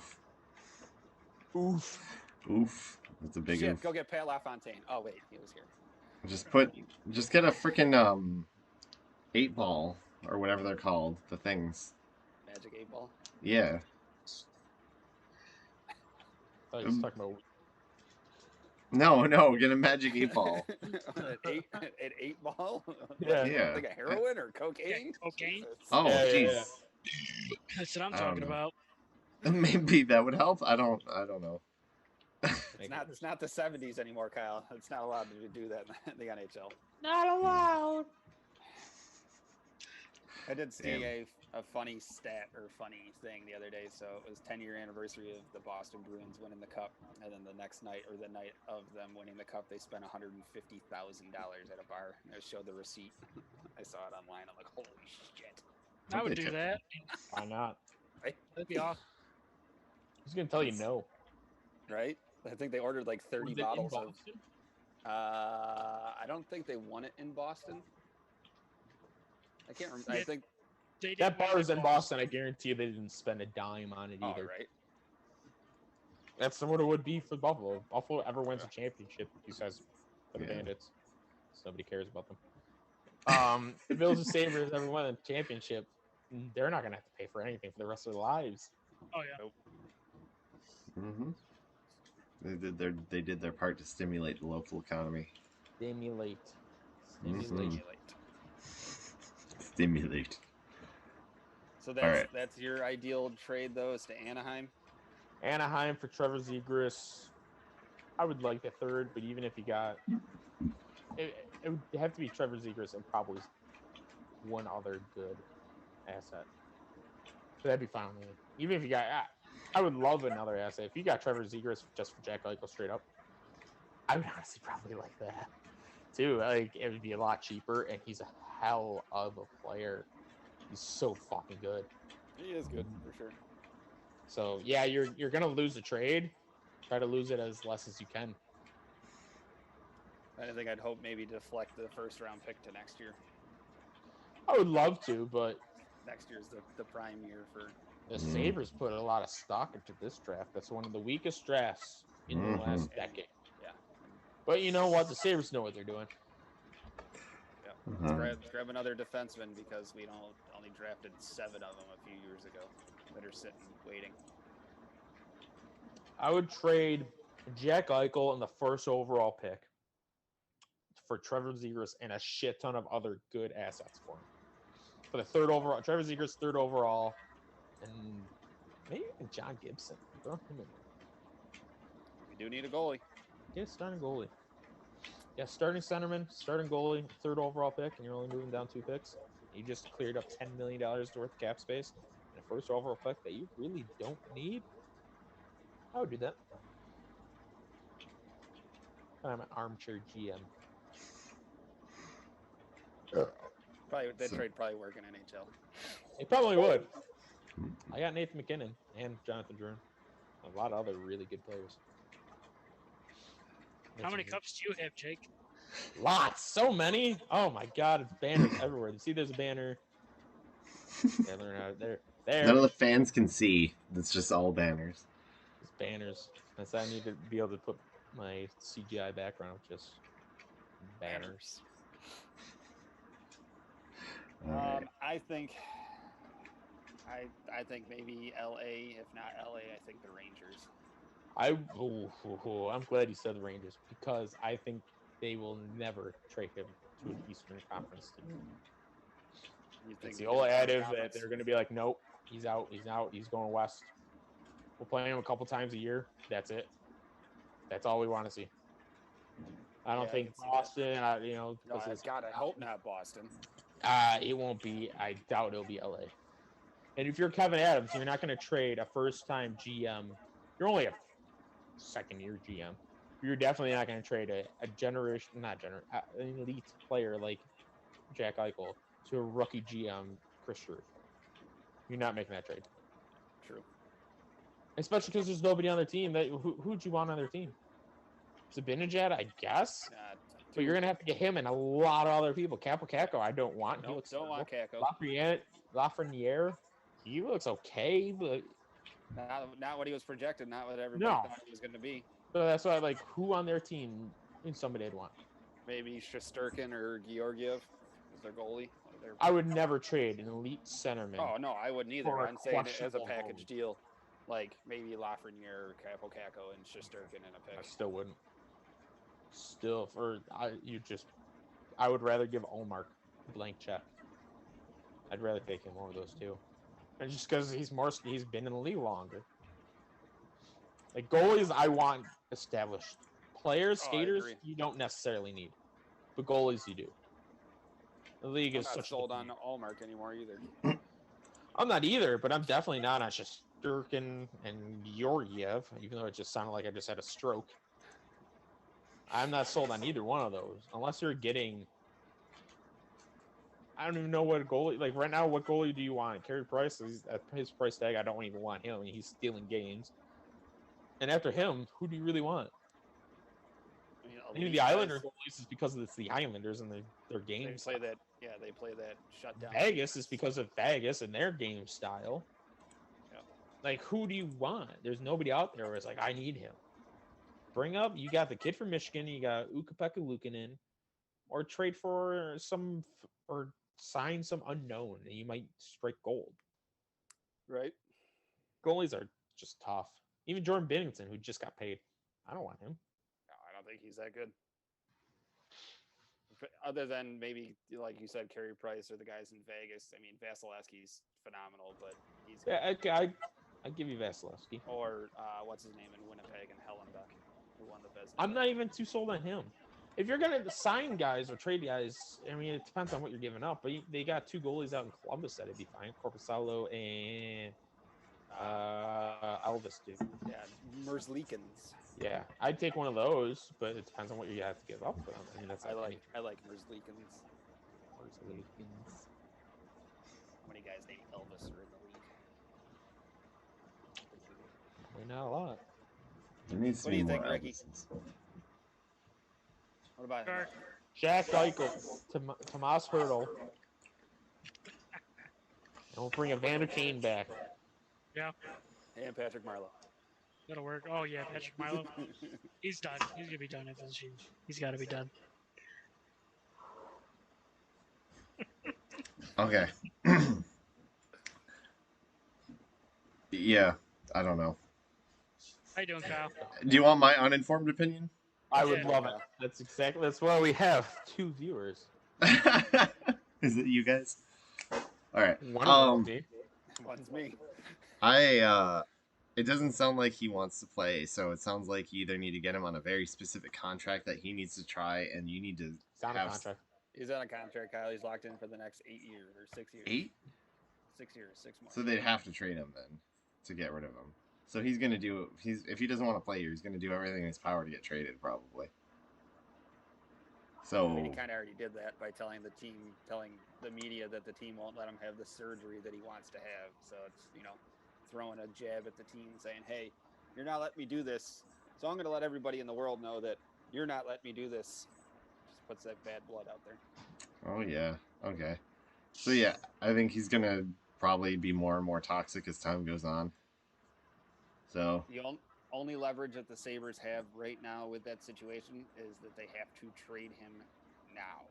Oof. That's a big Shit, oof. go get Pat LaFontaine. Oh wait, he was here. Just get a freaking 8-ball or whatever they're called. The things. Magic 8-ball. Yeah. I thought you was talking about. No, get a magic 8-ball. An 8-ball? Yeah. Like a heroin or cocaine? Cocaine? Jesus. Oh, Yeah, jeez. yeah. That's what I'm I don't talking know. about. Maybe that would help. I don't know. It's not the 70s anymore, Kyle. It's not allowed to do that in the NHL. Not allowed. I did see Damn. a funny stat or funny thing the other day. So it was 10-year anniversary of the Boston Bruins winning the cup, and then the next night or the night of them winning the cup, they spent $150,000 at a bar. And it showed the receipt. I saw it online. I'm like, holy shit! I would They do took- that. Why not? That'd be awesome. Who's gonna tell you no? Right? I think they ordered like 30 Was it in bottles of. Boston? I don't think they won it in Boston. I can't remember. I Yeah. think. They did That win bar the is in cup. Boston. I guarantee you they didn't spend a dime on it Oh, either. right. That's what it would be for Buffalo. Buffalo ever wins a championship besides for the Yeah. Bandits. So nobody cares about them. The Bills and Sabres ever won a championship, they're not gonna have to pay for anything for the rest of their lives. Oh yeah. Mm-hmm. They did their part to stimulate the local economy. Stimulate. Mhm. Stimulate. So right. that's your ideal trade, though, is to Anaheim. Anaheim for Trevor Zegras. I would like the third, but even if you got it would have to be Trevor Zegras and probably one other good asset. But that'd be fine with me. Even if you got, I would love another asset. If you got Trevor Zegras just for Jack Eichel straight up, I would honestly probably like that too. Like it would be a lot cheaper, and he's a hell of a player. He's so fucking good. He is good for sure. So yeah, you're gonna lose the trade. Try to lose it as less as you can. I think I'd hope maybe deflect the first round pick to next year. I would love to, but Next year's the prime year for. the Sabres put a lot of stock into this draft. That's one of the weakest drafts in the last decade. Yeah. But you know what? The Sabres know what they're doing. Yeah. Uh-huh. Let's grab another defenseman because we only drafted 7 of them a few years ago that are sitting waiting. I would trade Jack Eichel and the first overall pick for Trevor Zegras and a shit ton of other good assets for him. For the third overall, Trevor Zegras third overall, and maybe even John Gibson. Throw him in there. We do need a goalie. Get a starting goalie. Yeah, starting centerman, starting goalie, third overall pick, and you're only moving down 2 picks. You just cleared up $10 million worth of cap space and a first overall pick that you really don't need. I would do that. I'm an armchair GM. Probably that trade probably work in NHL. It probably would. I got Nathan McKinnon and Jonathan Drouin. A lot of other really good players. How many cups do you have, Jake? Lots. So many. Oh my god, it's banners everywhere. You see there's a banner. Yeah, they're not there. None of the fans can see. It's just all banners. It's banners. That's I need to be able to put my CGI background of just banners. All right. I think maybe LA. If not LA, I think the Rangers. I'm glad you said the Rangers because I think they will never trade him to an Eastern Conference team. You think It's the they're old gonna go to adage that conference? they're going to be like, nope, he's out, he's going west. We'll play him a couple times a year. That's it. That's all we want to see. I don't Yeah, I think can see that. Boston, No, God, I hope not Boston. it won't be. I doubt it'll be LA. And if you're Kevin Adams, you're not going to trade a first-time GM. You're only a second-year GM. You're definitely not going to trade a generation, not gener, an elite player like Jack Eichel to a rookie GM Chris Drury. You're not making that trade. True. Especially because there's nobody on their team. Who'd you want on their team? Zibanejad, I guess. But you're gonna have to get him and a lot of other people. Capo, I don't want. Nope, don't want Kako. Lafreniere, he looks okay, but not what he was projected. Not what everybody thought he was going to be. So that's why, like, who on their team is somebody I'd want? Maybe Shesterkin or Georgiev is their goalie. I would never trade an elite centerman. Oh no, I wouldn't either. for a I'm saying it as a questionable package goalie. deal, like maybe Lafreniere, Kako, and Shesterkin in a I pick. still wouldn't. I would rather give Olmark a blank check. I'd rather take him over those two. And just because he's been in the league longer. Like, goalies, I want established. Players, Oh, I skaters, agree. you don't necessarily need. But goalies, you do. The league I'm is not such sold a on Allmark anymore either. I'm not either, but I'm definitely not on Shesterkin and Georgiev, even though it just sounded like I just had a stroke. I'm not sold on either one of those, unless you're getting. I don't even know what goalie. Like right now, what goalie do you want? Carey Price. At his price tag, I don't even want him. He's stealing games. And after him, who do you really want? I mean, Maybe elite the Islander guys, goalies is because it's the Islanders and their They games. play that. Yeah, they play that shutdown. Vegas is because of Vegas and their game style. Yeah. Like, who do you want? There's nobody out there where it's like, I need him. Bring up, you got the kid from Michigan, you got Ukko-Pekka Luukkonen, or trade for or sign some unknown, and you might strike gold. Right. Goalies are just tough. Even Jordan Binnington, who just got paid, I don't want him. No, I don't think he's that good. Other than maybe, like you said, Carey Price or the guys in Vegas. I mean, Vasilevsky's phenomenal, but he's Yeah, I give you Vasilevsky. or what's his name in Winnipeg and Hellenbuck, who won the Vezina. I'm not even too sold on him. If you're gonna sign guys or trade guys, I mean, it depends on what you're giving up. But they got two goalies out in Columbus that'd be fine: Korpisalo and Elvis, dude. Yeah, Merzlikins. Yeah, I'd take one of those, but it depends on what you have to give up for them. I mean, that's I like Merzlikins. Merzlikins. How many guys named Elvis are in the league? Probably not a lot. There needs to What be do you more think, Ricky? Elvises. What about him? Sure. Jack Eichel, Tomas Hertl, and we'll bring Evander Kane back. Yeah, And Patrick Marleau. that'll work. Oh yeah, Patrick Milo. He's done. He's gonna be done after this year. He's got to be done. Okay. Yeah, I don't know. How you doing, Kyle? Do you want my uninformed opinion? I would Yeah. love it. That's why we have 2 viewers. Is it you guys? All right. One of them, dude. One's me. It doesn't sound like he wants to play, so it sounds like you either need to get him on a very specific contract that he needs to try, and you need to It's on a have contract. He's on a contract, Kyle. He's locked in for the next 8 years or 6 years. 8. 6 years, 6 months. So they'd have to trade him then to get rid of him. So he's gonna do. If he doesn't want to play here, he's gonna do everything in his power to get traded, probably. I mean, So he kind of already did that by telling the media that the team won't let him have the surgery that he wants to have. So it's, throwing a jab at the team saying, hey, you're not letting me do this. So I'm going to let everybody in the world know that you're not letting me do this. Just puts that bad blood out there. oh yeah, okay. So yeah, I think he's gonna probably be more and more toxic as time goes on. So The only leverage that the Sabres have right now with that situation is that they have to trade him now.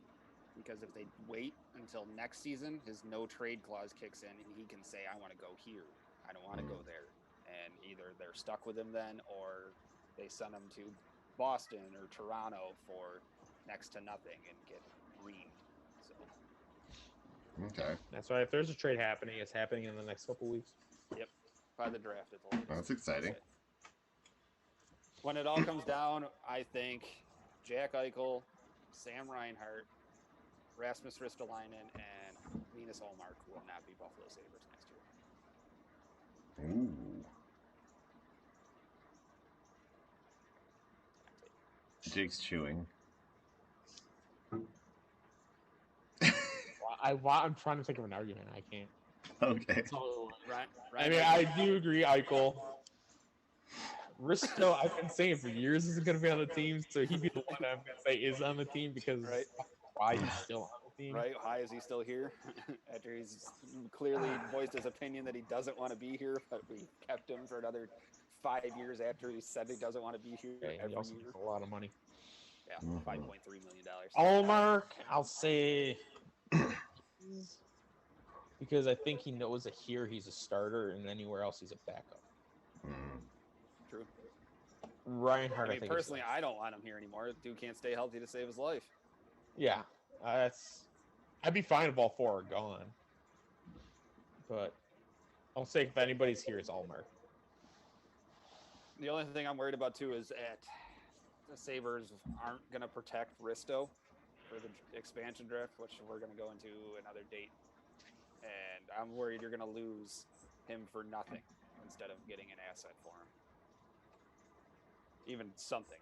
Because if they wait until next season, his no trade clause kicks in and he can say, I want to go here. I don't want to go there. And either they're stuck with him then or they send him to Boston or Toronto for next to nothing and get reamed. So okay, That's why if there's a trade happening, it's happening in the next couple weeks. by the draft at the latest. that's exciting. That's it. When it all comes down, I think Jack Eichel, Sam Reinhart, Rasmus Ristolainen, and Linus Ullmark will not be Buffalo Sabres next year. Ooh. Jake's chewing. I'm trying to think of an argument. I can't. Okay. That's all it was. Ryan, I mean, I do agree, Eichel. Risto, I've been saying for years isn't going to be on the team, so he'd be the one I'm going to say is on the team because Right. why he's still on the team. Right? Why is he still here? After he's clearly voiced his opinion that he doesn't want to be here, but we kept him for another 5 years after he said he doesn't want to be here Okay, he every also year. gets a lot of money. Yeah, Mhm. $5.3 million. Allmark, I'll say because I think he knows that here he's a starter and anywhere else he's a backup. Mm. True. Reinhardt, I mean, think personally, I don't want him here anymore. Dude can't stay healthy to save his life. yeah, I'd be fine if all four are gone. But I'll say if anybody's here, it's Allmark. The only thing I'm worried about too is that the Sabres aren't going to protect Risto for the expansion draft, which we're going to go into another date. And I'm worried you're going to lose him for nothing instead of getting an asset for him. Even something.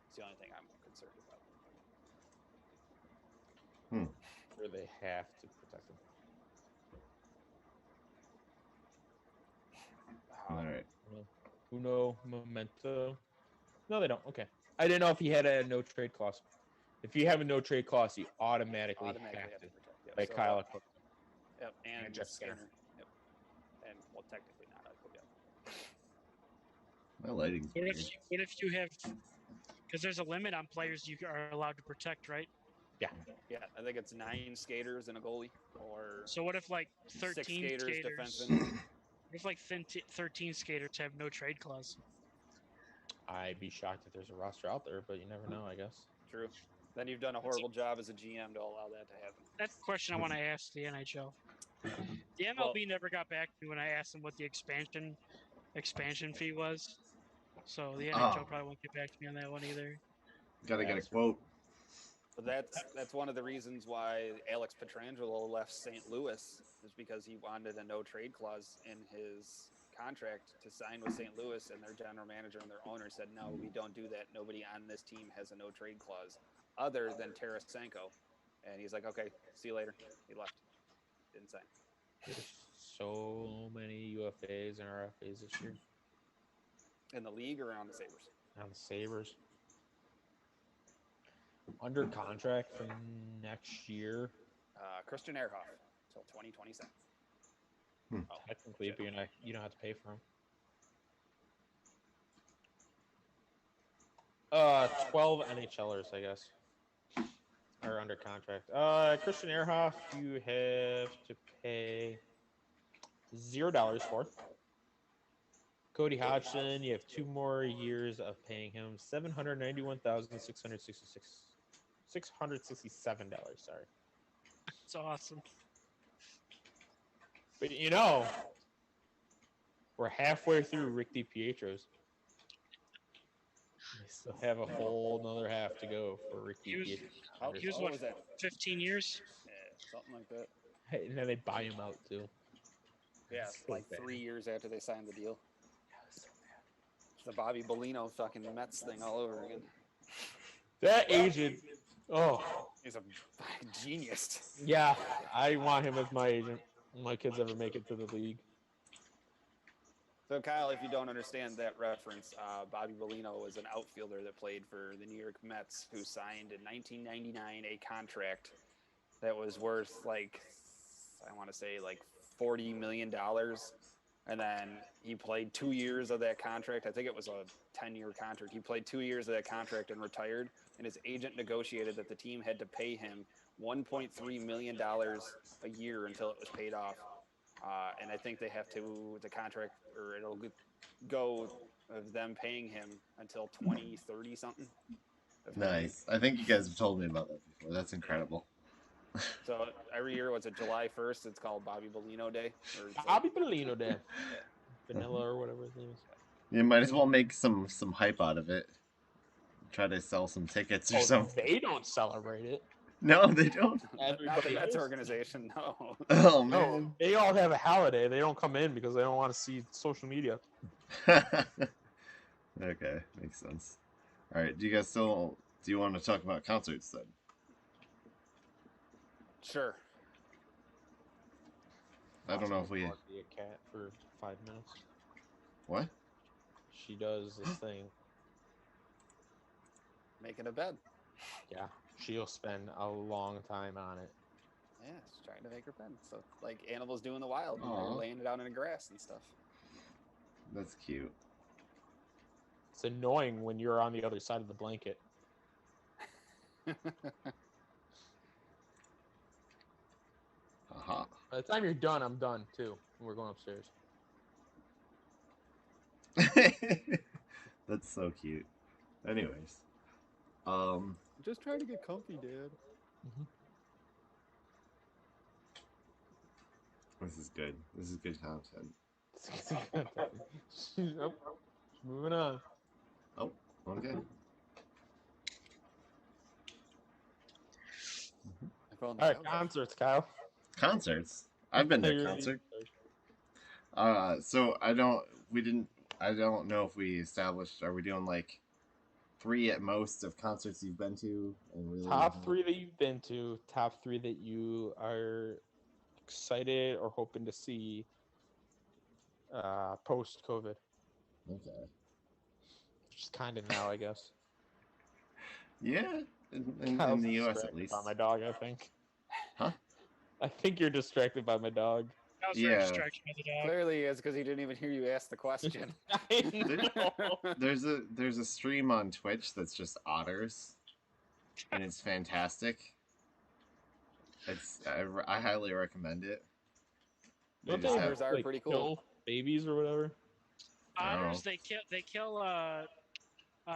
It's the only thing I'm concerned about. Where they have to protect him. All right. Uno Momento. No, they don't. Okay. I didn't know if he had a no trade clause. If you have a no trade clause, you automatically have to. Protect. Yep. Like So, Kyle. Yep. And Jeff Skinner. Skinner. Yep. And well, technically not. I put My lighting's What weird. if you have? Because there's a limit on players you are allowed to protect, right? Yeah, I think it's 9 skaters and a goalie, or So what if like 6 13 skaters, skaters? defensemen. What if like 13 skaters have no trade clause? I'd be shocked if there's a roster out there, but you never know, I guess. True. Then you've done a horrible job as a GM to allow that to happen. That's the question I want to ask the NHL. The MLB never got back to me when I asked them what the expansion fee was. So the NHL probably won't get back to me on that one either. Gotta get a quote. But that's one of the reasons why Alex Pietrangelo left St. Louis, is because he wanted a no trade clause in his contract to sign with St. Louis, and their general manager and their owner said, no, we don't do that. Nobody on this team has a no trade clause other than Tarasenko. And he's like, okay, see you later. He left. Didn't sign. There's so many UFAs and RFAs this year. In the league or on the Sabres? On the Sabres. Under contract for next year. Christian Ehrhoff until 2027. Technically, but you don't have to pay for him. 12 NHLers, I guess, are under contract. Christian Ehrhoff, you have to pay $0 for. Cody Hodgson, you have 2 more years of paying him $667. Sorry. It's awesome. But we're halfway through Rick DiPietro's. We still have a whole another half to go for Rick DiPietro. He was what was that? 15 years? Yeah, something like that. Hey, and then they buy him out too. Yeah, So like bad. 3 years after they signed the deal. It's the Bobby Bellino fucking Mets thing all over again. That agent, He's a fucking genius. yeah, I want him as my agent. When my kids ever make it to the league. So, Kyle, if you don't understand that reference, Bobby Bellino was an outfielder that played for the New York Mets, who signed in 1999 a contract that was worth I want to say $40 million. And then he played 2 years of that contract. I think it was a 10-year contract. He played 2 years of that contract and retired. And his agent negotiated that the team had to pay him $1.3 million a year until it was paid off. And I think they have to, the contract, or it'll go of them paying him until 2030 something. Nice. I think you guys have told me about that before. That's incredible. So every year, what's it, July 1st? It's called Bobby Bellino Day. Or it's Bobby Bellino Day. Vanilla or whatever his name is. You might as well make some hype out of it. Try to sell some tickets or something. They don't celebrate it. No, they don't. not the Everybody Mets else. organization, no. Oh No, man. they all have a holiday. They don't come in because they don't want to see social media. Okay, makes sense. All right. Do you want to talk about concerts then? Sure. I don't know if we. Be a cat for 5 minutes. What? She does this thing. Making a bed. Yeah, she'll spend a long time on it. Yeah, it's trying to make her bed. So like animals do in the wild, when Aw. they're laying it out in the grass and stuff. That's cute. It's annoying when you're on the other side of the blanket. Aha. By the time you're done, I'm done too. We're going upstairs. That's so cute. Anyways, Just trying to get comfy, Dad. this is good. This is good content. Oh, moving on. Oh, okay. I found the All right, couch. concerts, Kyle. Concerts. I've been to a You're- concert. So I don't know if we established. Are we doing like 3 at most of concerts you've been to? And really Top 3 that you've been to. Top 3 that you are excited or hoping to see post COVID. Okay. Which is kind of now, I guess. Yeah, in Kyle's the U.S. at distracted least. by my dog, I think. Huh? I think you're distracted by my dog. That was Yeah. very distracting by the dog. Clearly, it's because he didn't even hear you ask the question. I know. There's a stream on Twitch that's just otters, and it's fantastic. I highly recommend it. They Don't just they, have- Otters are like, pretty cool. kill babies or whatever? I don't Otters, know. they kill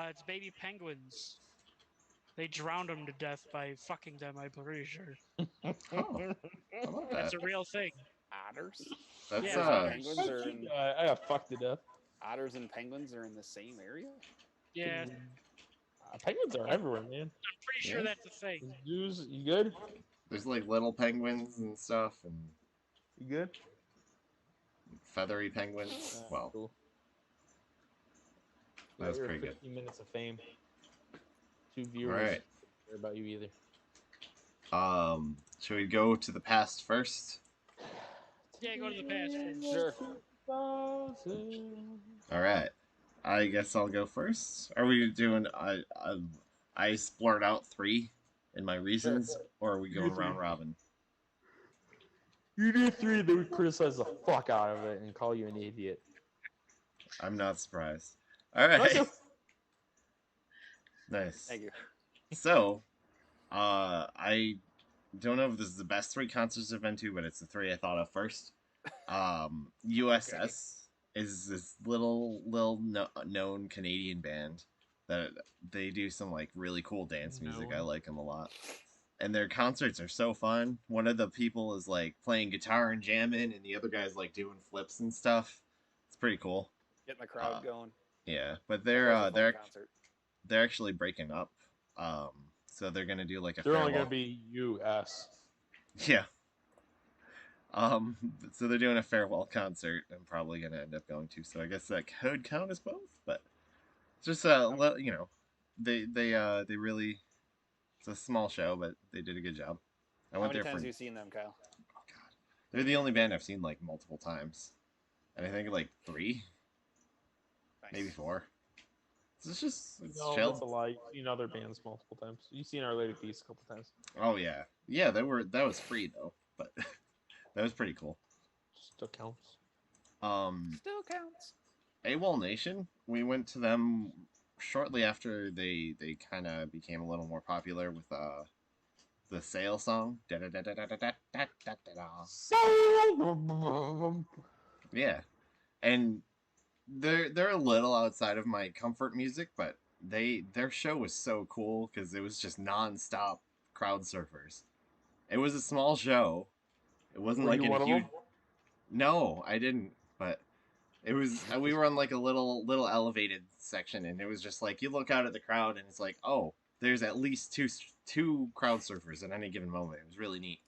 it's baby penguins. They drowned them to death by fucking them, I'm pretty sure. How about that? It's a real thing. Otters? That's Yeah, otters. Penguins are in, I got fucked to death. otters and penguins are in the same area? Yeah, Penguins are everywhere, man. I'm pretty sure Yeah. that's a thing. Zoos, you good? There's like little penguins and stuff, and You good? feathery penguins. Well, Cool. that was Your pretty good. 15 minutes of fame. 2 viewers. Right. Don't care about you either. Should we go to the past first? Yeah, go to the past first. Sure. 2000. All right. I guess I'll go first. Are we doing? I splurred out 3 in my reasons, or are we going round robin? You do 3, they would criticize the fuck out of it and call you an idiot. I'm not surprised. All right. Okay. Nice. Thank you. So, I don't know if this is the best 3 concerts I've been to, but it's the 3 I thought of first. USS is this little known Canadian band that they do some like really cool dance music. I Known. like them a lot. And their concerts are so fun. One of the people is like playing guitar and jamming, and the other guy's like doing flips and stuff. It's pretty cool. Getting the crowd going. Yeah, but That was a fun they're concert. they're actually breaking up. So they're gonna do like a They're only farewell. gonna be US. Yeah. So they're doing a farewell concert. I'm probably gonna end up going to. So I guess that could count as both. But just you know, they really. It's a small show, but they did a good job. I How went many there times for. have you seen them, Kyle? Oh God, they're the only band I've seen like multiple times, and I think like 3, Nice. maybe 4. So it's just No, chill. that's a lie. You've seen other bands multiple times. You've seen Our Lady of Peace a couple times. Oh yeah, that was free though, but that was pretty cool. Still counts. Still counts. AWOL Nation, we went to them shortly after they kind of became a little more popular with the Sail song. Yeah, and they're a little outside of my comfort music, but their show was so cool because it was just nonstop crowd surfers. It was a small show. It wasn't Were like you a one of huge. them? No, I didn't. But it was. We were on like a little elevated section, and it was just like you look out at the crowd, and it's like, oh, there's at least two crowd surfers at any given moment. It was really neat,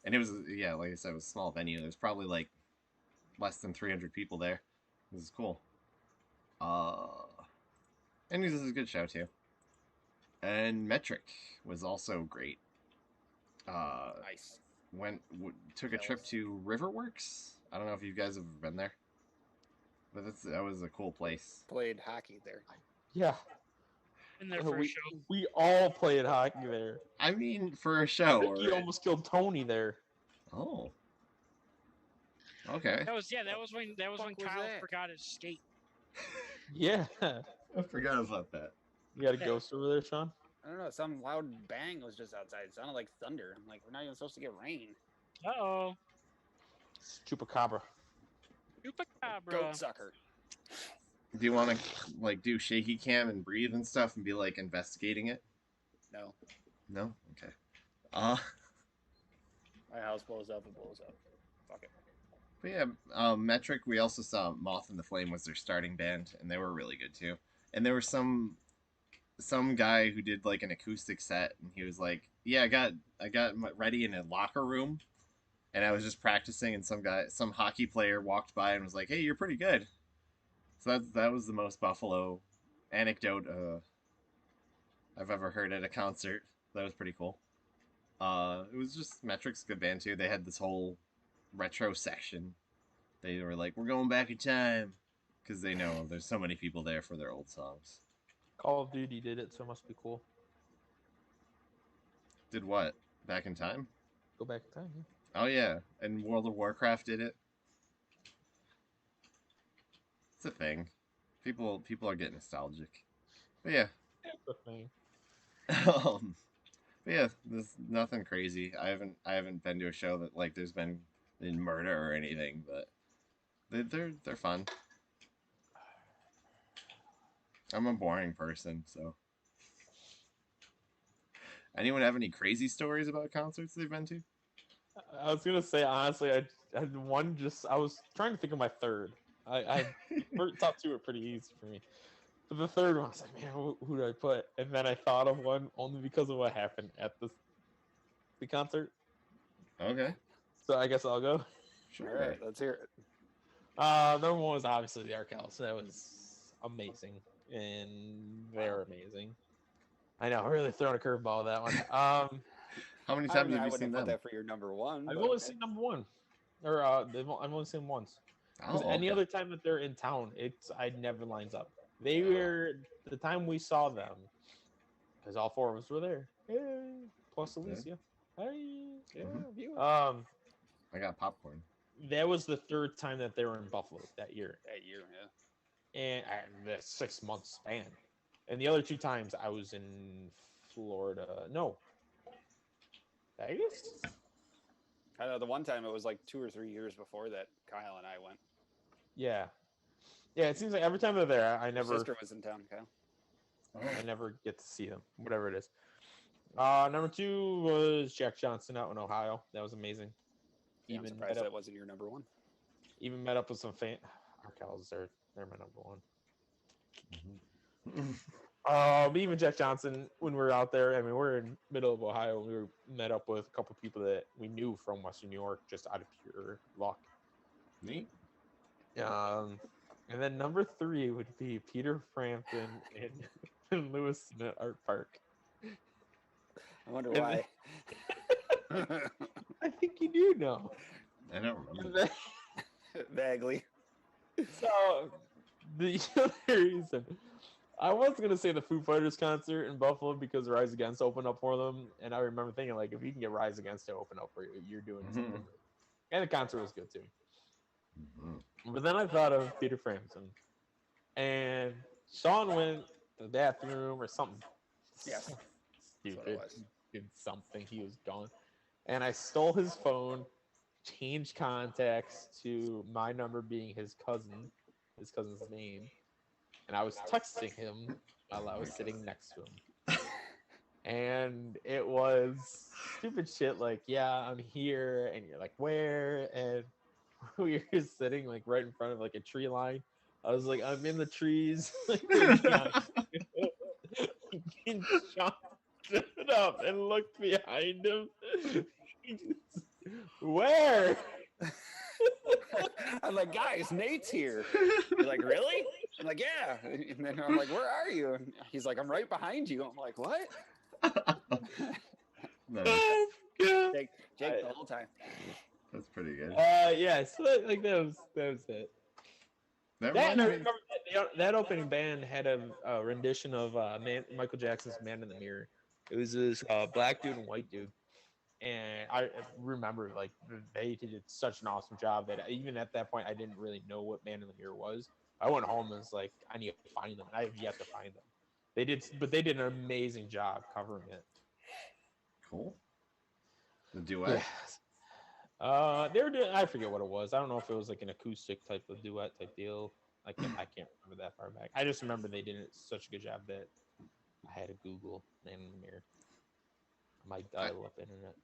and it was like I said, it was a small venue. There's probably like less than 300 people there. This is cool. And this is a good show too. And Metric was also great. Nice. Took a trip to Riverworks. I don't know if you guys have been there, but that was a cool place. Played hockey there. Yeah. In there for a show. We all played hockey there. I mean, for a show. Ricky almost killed Tony there. Oh. Okay. That was when fuck was Kyle that? forgot his skate. Yeah. I forgot about that. You got a ghost over there, Sean? I don't know. Some loud bang was just outside. It sounded like thunder. I'm like, we're not even supposed to get rain. Uh-oh. It's Chupacabra. Chupacabra. Goat sucker. Do you want to like do shaky cam and breathe and stuff and be like investigating it? No. No. Okay. My house blows up. It blows up. Fuck it. But yeah, Metric. We also saw Moth and the Flame was their starting band, and they were really good too. And there was some guy who did like an acoustic set, and he was like, "Yeah, I got ready in a locker room, and I was just practicing, and some hockey player walked by and was like, "Hey, you're pretty good." So that was the most Buffalo anecdote I've ever heard at a concert. That was pretty cool. It was just Metric's good band too. They had this whole retro section. They were like, "We're going back in time," because they know there's so many people there for their old songs. Call of Duty did it, so it must be cool. Did what? Back in time? Go back in time, yeah. Oh yeah, and World of Warcraft did it. It's a thing. People are getting nostalgic. But yeah. It's a thing. But yeah, there's nothing crazy. I haven't been to a show that like there's been murder or anything, but they're fun. I'm a boring person, so. Anyone have any crazy stories about concerts they've been to? I was gonna say honestly, I had one. I was trying to think of my third. Top two are pretty easy for me, but the third one I was like, man, who do I put? And then I thought of one only because of what happened at the concert. Okay. So I guess I'll go. Sure. All right, let's hear it. Number one was obviously the Eichel, so that was amazing, and they're amazing. I know, really throwing a curveball with that one. How many I times mean, I have you wouldn't seen put them? that for your number one. I've but only okay. seen number one, or I've only seen them once. Oh, Any okay. other time that they're in town, I never lines up. They were the time we saw them, because all four of us were there. Hey, plus Alicia. Hey, yeah, Mhm. I got popcorn. that was the third time that they were in Buffalo that year, That year, yeah. and the 6 month span. And the other two times I was in Florida. No, Vegas. I know the one time it was like 2 or 3 years before that Kyle and I went. Yeah. It seems like every time they're there, I Your never sister was in town, Kyle. I never get to see them, whatever it is. Number two was Jack Johnson out in Ohio. That was amazing. Yeah, I'm surprised that wasn't your number one. Even met up with some fan. Arkells, they're my number one. But even Jack Johnson, when we were out there, I mean, we're in middle of Ohio. We were met up with a couple people that we knew from Western New York, just out of pure luck. Neat. And then number three would be Peter Frampton in Lewiston at Art Park. I wonder why. I think you do know. I don't remember. Vaguely. So the other reason I was gonna say the Foo Fighters concert in Buffalo because Rise Against opened up for them, and I remember thinking like, if you can get Rise Against to open up for you, you're doing something. Right. And the concert was good too. But then I thought of Peter Frampton, and Sean went to the bathroom or something. Yes. Stupid. Did something. He was gone, and I stole his phone, changed contacts to my number being his cousin's name, and I was texting him while I was sitting next to him. And it was stupid shit like, yeah, I'm here, and you're like, where? And we were sitting like right in front of like a tree line. I was like, I'm in the trees. And Sean stood up and looked behind him. Where? I'm like, guys, Nate's here. You're like, really? I'm like, yeah. And then I'm like, where are you? And he's like, I'm right behind you. I'm like, what? Nice. Oh, God. Jake the whole time. That's pretty good. Yeah, so like that was it. That That, and I reminds me. remember that opening band had a rendition of Michael Jackson's "Man in the Mirror." It was this black dude and white dude, and I remember like they did such an awesome job that even at that point I didn't really know what "Man in the Mirror" was. I went home and was like, I need to find them, and I have yet to find them. They did an amazing job covering it. Cool. The duet. They were doing. I forget what it was. I don't know if it was like an acoustic type of duet type deal. I can't remember that far back. I just remember they did such a good job that I had to Google "Man in the Mirror." I might dial up internet.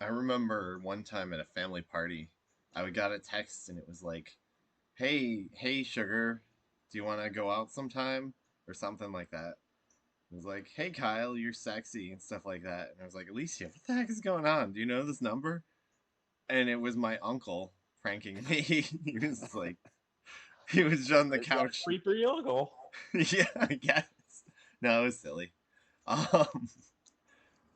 I remember one time at a family party, I got a text and it was like, hey, sugar, do you want to go out sometime?" Or something like that. It was like, "Hey, Kyle, you're sexy," and stuff like that. And I was like, "Alicia, what the heck is going on? Do you know this number?" And it was my uncle pranking me. He was like, he was on the couch. Creeper your uncle. Yeah, I guess. No, it was silly. But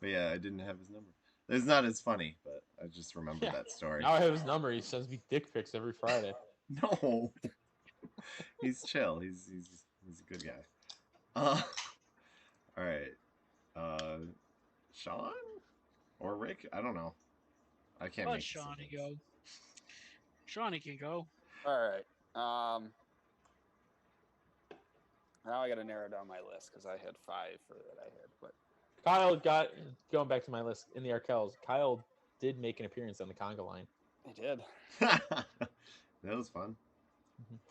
yeah, I didn't have his number. It's not as funny, but I just remember that story. Now I have his number. He sends me dick pics every Friday. No, he's chill. He's a good guy. All right. Sean or Rick? I don't know. I can't Let make Shawnee decisions. go. Shawnee can go. All right. Now I got to narrow down my list because I had 5 that I had. But Kyle got going back to my list in the Arkells. Kyle did make an appearance on the conga line. I did. That was fun.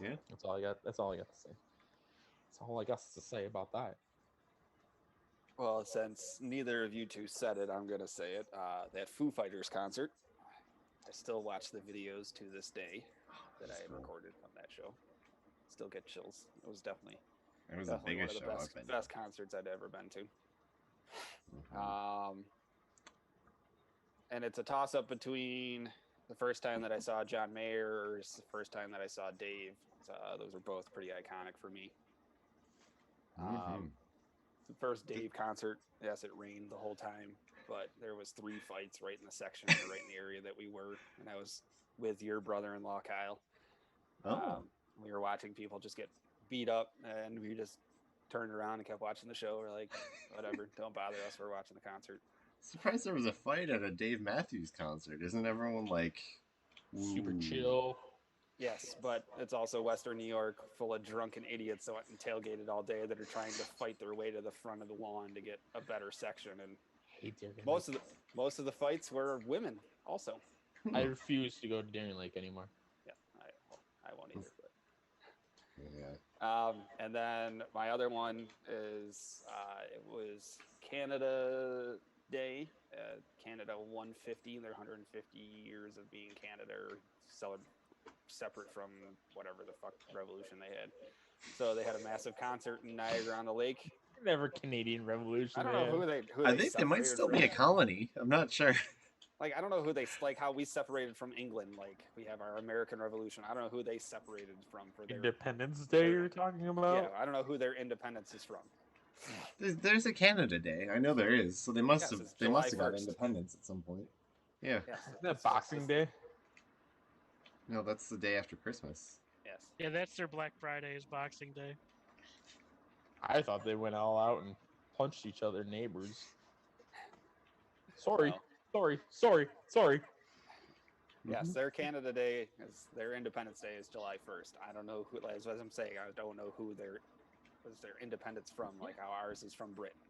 Yeah. That's all I got. That's all I got to say. That's all I got to say about that. Well, since neither of you two said it, I'm gonna say it. That Foo Fighters concert. I still watch the videos to this day that I had recorded from that show. Still get chills. It was definitely It was the one biggest of the show best, I've been to. best concerts I'd ever been to. Mhm. And it's a toss up between the first time that I saw John Mayer or the first time that I saw Dave. Those are both pretty iconic for me. Mhm. The first Dave concert, yes, it rained the whole time, but there was 3 fights right in the section, right in the area that we were, and I was with your brother-in-law, Kyle. Oh. We were watching people just get beat up, and we just turned around and kept watching the show. We're like, whatever, don't bother us. We're watching the concert. Surprised there was a fight at a Dave Matthews concert. Isn't everyone like Super ooh. chill. Yes, but it's also Western New York, full of drunken idiots that went and tailgated all day that are trying to fight their way to the front of the lawn to get a better section. And Hate Deer Lake. most of the fights were women, also. I refuse to go to Deer Lake anymore. Yeah, I won't either. But. Yeah. And then my other one is it was Canada Day, Canada 150, their 150 years of being Canada, or separate from whatever the fuck revolution they had. So they had a massive concert in Niagara on the Lake. Never Canadian Revolution. I don't know who they. I think they might still be a colony. I'm not sure. Like, I don't know who they, like how we separated from England. Like, we have our American Revolution. I don't know who they separated from for their Independence Day you're talking about? Yeah, I don't know who their independence is from. There's a Canada Day. I know there is. So they must have it's they July must have got 1st. independence at some point. Yeah. Yes, Isn't that Boxing Day? No, that's the day after Christmas. Yes. Yeah, that's their Black Friday is Boxing Day. I thought they went all out and punched each other neighbors. Sorry. No. Sorry. Yes, their Canada Day is their Independence Day is July 1st. I don't know who, as I'm saying, I don't know who their independence from. Like how ours is from Britain.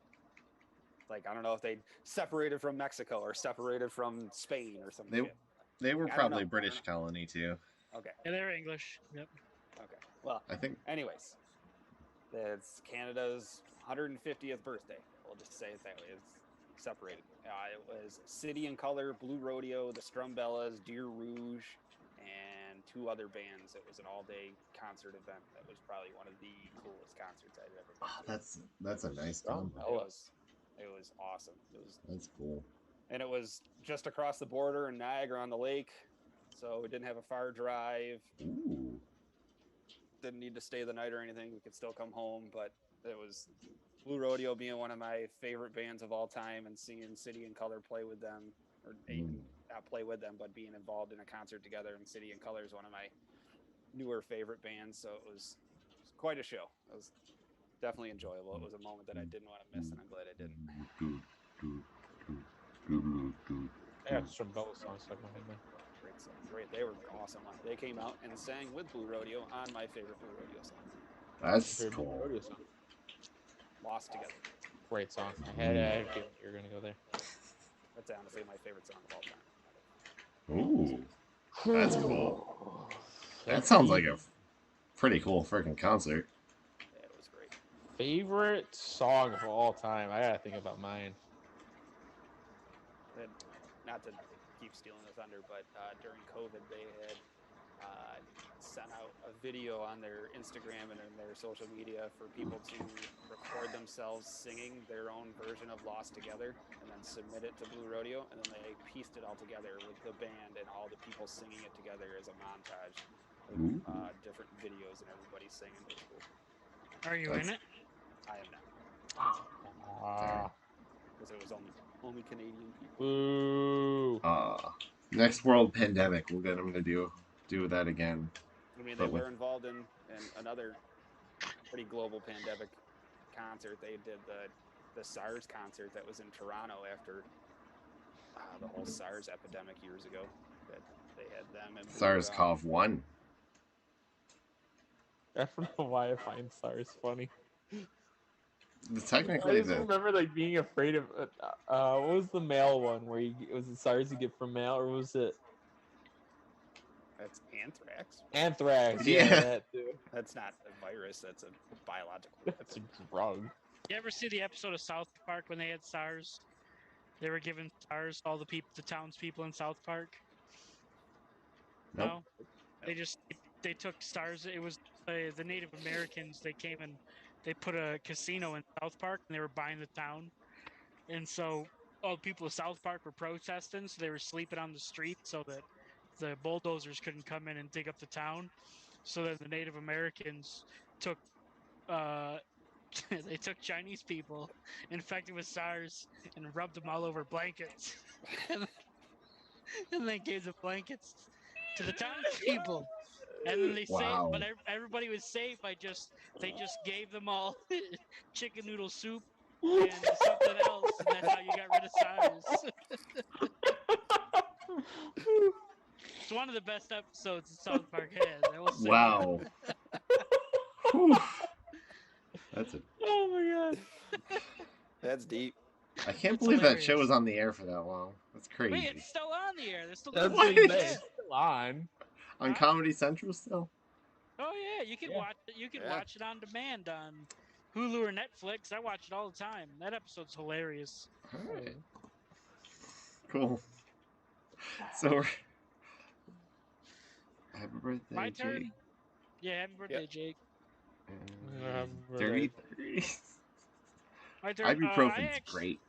Like I don't know if they separated from Mexico or separated from Spain or something. They were I don't probably know. British colony too. Okay. Yeah, they're English. Yep. Okay. Well, I think. anyways, it's Canada's 150th birthday. We'll just say it that way. It's separated. It was City and Color, Blue Rodeo, the Strumbellas, Deer Rouge, and 2 other bands. It was an all-day concert event. That was probably one of the coolest concerts I'd ever been to. That's a nice combo. It was awesome. That's cool. And it was just across the border in Niagara on the Lake, so we didn't have a far drive. Ooh. didn't need to stay the night or anything. We could still come home, but it was Blue Rodeo being one of my favorite bands of all time, and seeing City and Color play with them, or even not play with them, but being involved in a concert together. And City and Color is one of my newer favorite bands, so it was quite a show. It was definitely enjoyable. It was a moment that I didn't want to miss, and I'm glad I didn't. I got some Bella songs stuck in my head, man. Great song. Great. They were awesome. They came out and sang with Blue Rodeo on my favorite Blue Rodeo song, That's Favorite cool. rodeo song. Lost Together. Great song. I had a feeling you were gonna go there. That's honestly my favorite song of all time. Ooh, that's cool. That sounds like a pretty cool freaking concert. Yeah, it was great. Favorite song of all time. I gotta think about mine. And not to keep stealing the thunder, but during COVID, they had sent out a video on their Instagram and in their social media for people to record themselves singing their own version of Lost Together and then submit it to Blue Rodeo, and then they pieced it all together with the band and all the people singing it together as a montage of different videos and everybody singing. It was cool. Are you in it? I am not, because it was only Canadian people. Boo. Next world pandemic, we'll get them to do that again. I mean, they were involved in another pretty global pandemic concert. They did the SARS concert that was in Toronto after the whole SARS epidemic years ago. That they had them and SARS-CoV-1. I don't know why I find SARS funny. Technically, I just remember like being afraid of. What was the mail one where was it SARS you get from mail, or was it That's anthrax. anthrax? Yeah. That too. That's not a virus. That's a biological That's weapon. a drug. You ever see the episode of South Park when they had SARS? They were giving SARS to all the townspeople in South Park. Nope. No, they took SARS. It was the Native Americans. They came and they put a casino in South Park, and they were buying the town. And so all the people of South Park were protesting, so they were sleeping on the street so that the bulldozers couldn't come in and dig up the town. So then the Native Americans took they took Chinese people infected with SARS and rubbed them all over blankets, and then gave the blankets to the townspeople. And then they saved, Wow. but everybody was saved by they just gave them all chicken noodle soup and something else, and that's how you got rid of SARS. It's one of the best episodes that South Park has. I will say Wow. Whew. That's it. Oh my god. That's deep. I can't It's believe that show hilarious. was on the air for that long. That's Wait, crazy. it's still on the air. They're still That's doing what it. he What? said. Still on. On Comedy Central still? Oh yeah, you can Yeah. watch it. You can Yeah. watch it on demand on Hulu or Netflix. I watch it all the time. That episode's hilarious. Alright. Cool. So, happy birthday, My turn? Jake. Yeah, happy birthday, Jake. Happy Dirty birthday. 30. My turn. Ibuprofen's great.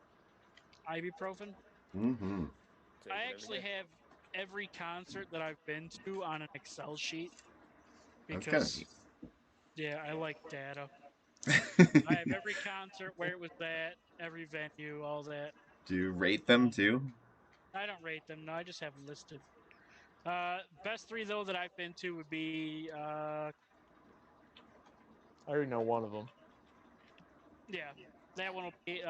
Ibuprofen. Mm-hmm. Take I it every actually day. have every concert that I've been to on an Excel sheet That's kind of because yeah, I like data. neat. I have every concert where it was at, every venue, all that. Do you rate them too? I don't rate them. No, I just have them listed. Best three though that I've been to would be I already know one of them. yeah, that one will be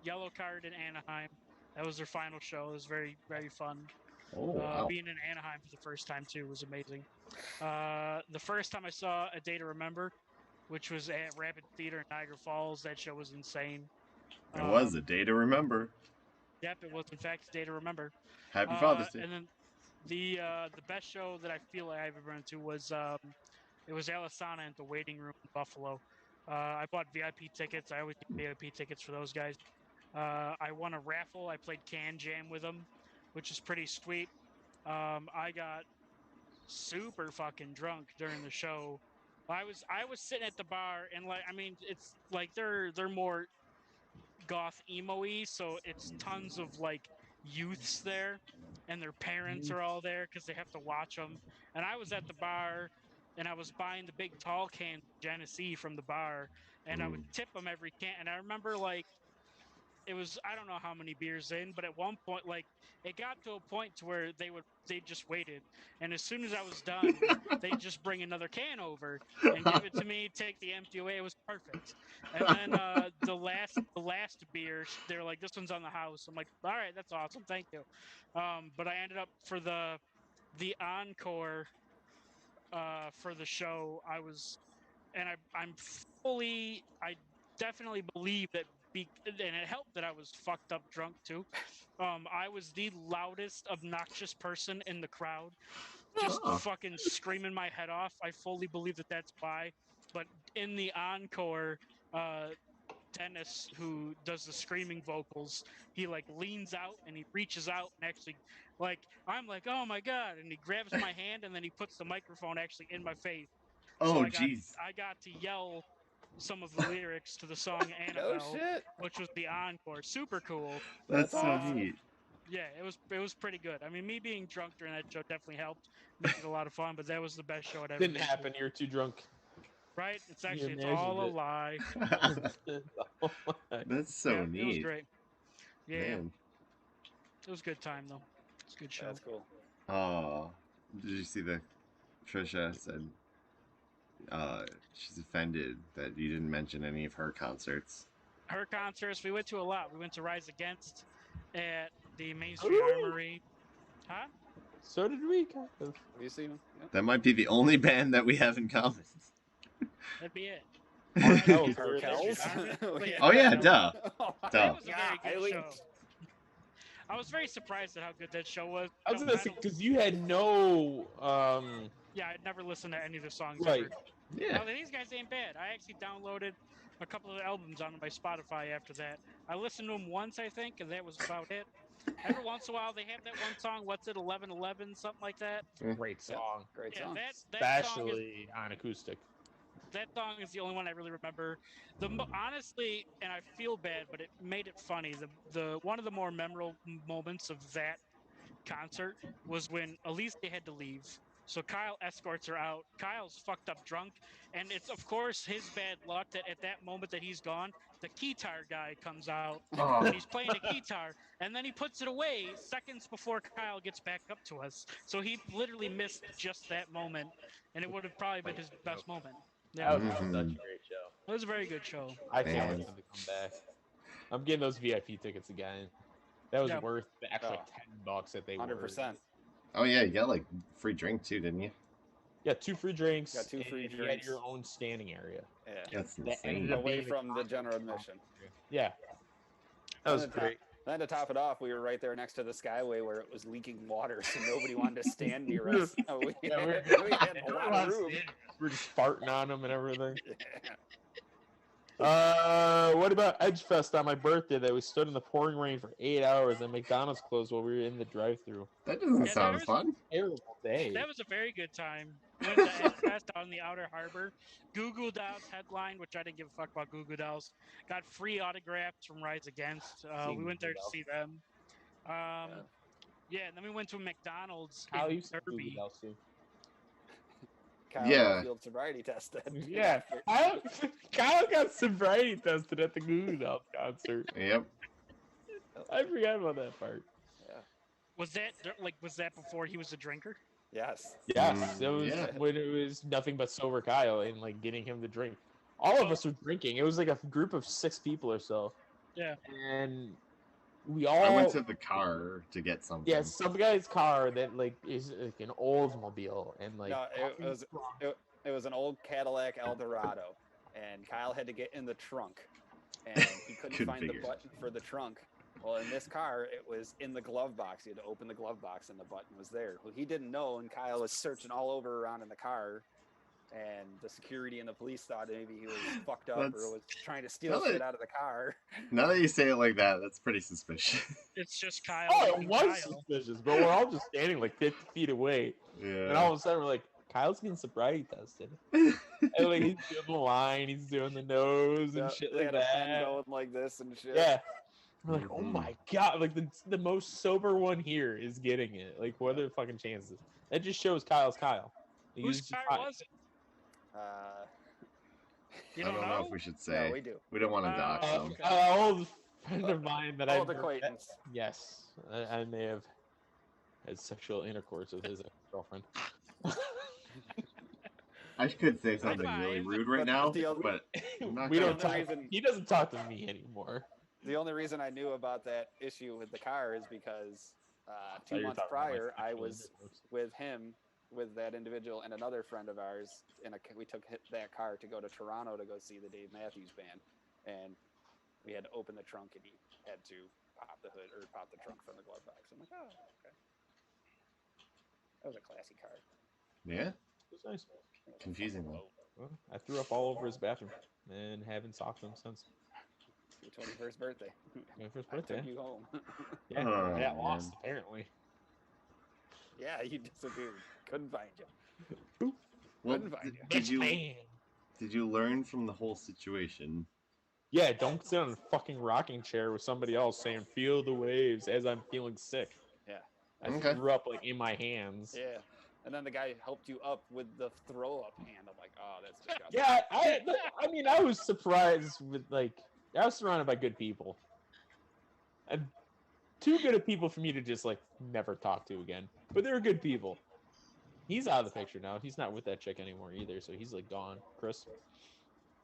Yellow Card in Anaheim. That was their final show. It was very, very fun. Oh, wow. Being in Anaheim for the first time too was amazing. The first time I saw A Day to Remember, which was at Rapid Theater in Niagara Falls, that show was insane. It was a day to remember. Yep, it was in fact A Day to Remember. Happy Father's Day. And then the best show that I feel like I've ever been to was it was Alisana at the Waiting Room in Buffalo. I bought VIP tickets. I always get VIP tickets for those guys. I won a raffle. I played Can Jam with them, which is pretty sweet. I got super fucking drunk during the show. I was sitting at the bar and like I mean it's like they're more goth emo-y, so it's tons of like youths there, and their parents are all there because they have to watch them. And I was at the bar and I was buying the big tall cans of Genesee from the bar, and I would tip them every can. And I remember like it was I don't know how many beers in, but at one point like it got to a point to where they just waited, and as soon as I was done, they'd just bring another can over and give it to me, take the empty away. It was perfect. And then the last beer, they're like, "This one's on the house." I'm like, "All right, that's awesome, thank you." But I ended up for the encore for the show. I'm fully, I definitely believe that, and it helped that I was fucked up drunk too. I was the loudest, obnoxious person in the crowd, just Oh. fucking screaming my head off. I fully believe that that's why. But in the encore, uh, Dennis, who does the screaming vocals, he like leans out and he reaches out and actually, like, I'm like, oh my god, and he grabs my hand and then he puts the microphone actually in my face. So Oh, jeez. I got to yell some of the lyrics to the song Oh Annabelle, shit! which was the encore. Super cool. That's so Uh, neat. Yeah, it was pretty good. I mean, me being drunk during that show definitely helped make it a lot of fun. But that was the best show I'd ever Didn't been to. happen. You're too drunk. Right? It's You actually it's imagined all a it. lie. That's so Yeah, it was neat. great. Yeah, Man. it was a good time though. It's a good show. That's cool. Oh, did you see the Trisha said she's offended that you didn't mention any of her concerts. Her concerts, we went to a lot. We went to Rise Against at the Main Street Armory. Huh? So did we, kind of. Have you seen him? Yeah. That might be the only band that we have in common. That'd be it. Hell's Cartels? Oh yeah, duh. That Duh. was a very good show. I was very surprised at how good that show was. I was gonna say because you had no Yeah, I'd never listened to any of the songs right. ever. Yeah. Oh, these guys ain't bad. I actually downloaded a couple of albums on my Spotify after that. I listened to them once, I think, and that was about it. Every once in a while, they have that one song, "What's It, 1111," something like that. Great song, Great Yeah, song. that song is especially on acoustic. that song is the only one I really remember. Honestly, and I feel bad, but it made it funny. The one of the more memorable moments of that concert was when Elise had to leave. So Kyle escorts her out. Kyle's fucked up drunk, and it's of course his bad luck that at that moment that he's gone, the guitar guy comes out and he's playing a guitar, and then he puts it away seconds before Kyle gets back up to us. So he literally missed just that moment, and it would have probably been his best moment. Yeah, That was such a great show. it was a very good show. I can't Man. wait for them to come back. I'm getting those VIP tickets again. That was Yeah. worth the extra Oh. $10 that they were. 100%. Oh yeah, you got like free drink too, didn't you? Yeah, 2 free drinks. Got 2 free and you had drinks. your own standing area. Yeah. That's That insane. ended up Away being from the general admission. Yeah, that was And then great. Then to top it off, we were right there next to the Skyway where it was leaking water, so nobody wanted to stand near us. We had a lot of room. We're just farting on them and everything. Yeah. What about Edgefest on my birthday that we stood in the pouring rain for 8 hours and McDonald's closed while we were in the drive-thru? That doesn't Yeah, sound there's- fun. Terrible day. That was a very good time. Went to Edgefest out in the Outer Harbor. Goo Goo Dolls headline, which I didn't give a fuck about Goo Goo Dolls. Got free autographs from Rise Against. We went there to see them. Yeah, and then we went to a McDonald's How in you said Google Derby. Dolls, too. Kyle Yeah. Field sobriety tested. Yeah, Kyle got sobriety tested at the Goo Dolls concert. Yep. I forgot about that part. Was that before he was a drinker? Yes. Yes, it was yeah. when it was nothing but sober Kyle and like getting him to drink. All of us were drinking. It was like a group of 6 people or so. Yeah. And we all I went to the car to get something. yeah, some guy's car that like is like an Oldsmobile and like No, it was an old Cadillac Eldorado, and Kyle had to get in the trunk, and he couldn't Good find figure. the button for the trunk. Well, in this car, it was in the glove box. He had to open the glove box, and the button was there. Well, he didn't know, and Kyle was searching all over around in the car, and the security and the police thought maybe he was fucked up That's- or was trying to steal Now that- shit out of the car. Now that you say it like that, that's pretty suspicious. It's just Kyle. oh, it being was Kyle. suspicious, but we're all just standing like 50 feet away, and all Yeah. of a sudden we're like, Kyle's getting sobriety tested, and like he's doing the line, he's doing the nose and Yeah, shit they like had a pen that. going like this and shit. Yeah. We're like, oh Mhm. my god, like the most sober one here is getting it. Like, what are the fucking chances? That just shows Kyle's Kyle. Like, Whose he's just car hot. was it? You I don't don't know if know? we should say. No, we do. We don't want to dox Oh, them. okay. An old friend of mine that Old I've acquaintance. Yes, I may have had sexual intercourse with his girlfriend. I could say something really fine. rude right But now, the other- but I'm not We gonna. don't The talk. reason- He doesn't talk to me anymore. The only reason I knew about that issue with the car is because Oh, 2 you're months talking about my prior, I sexual was intercourse. with him, with that individual and another friend of ours. We took that car to go to Toronto to go see the Dave Matthews Band, and we had to open the trunk, and he had to pop the hood or pop the trunk from the glove box. I'm like, oh, okay. That was a classy car. Yeah, It was nice. It was a confusing fucking one. boat. Well, I threw up all over his bathroom and haven't socked him since. Your 21st birthday. My first I birthday. took you home. Yeah, Oh, I got man. lost apparently. Yeah, you disappeared. Couldn't find you. Well, Couldn't find you. did you Man. did you learn from the whole situation? Yeah, don't sit on a fucking rocking chair with somebody else saying "feel the waves" as I'm feeling sick. Yeah. I Okay. threw up like in my hands. Yeah. And then the guy helped you up with the throw up hand. I'm like, oh, that's disgusting. Yeah, I mean, I was surprised with like I was surrounded by good people, and too good of people for me to just like never talk to again. But they were good people. He's out of the picture now. He's not with that chick anymore either, so he's like gone. Chris,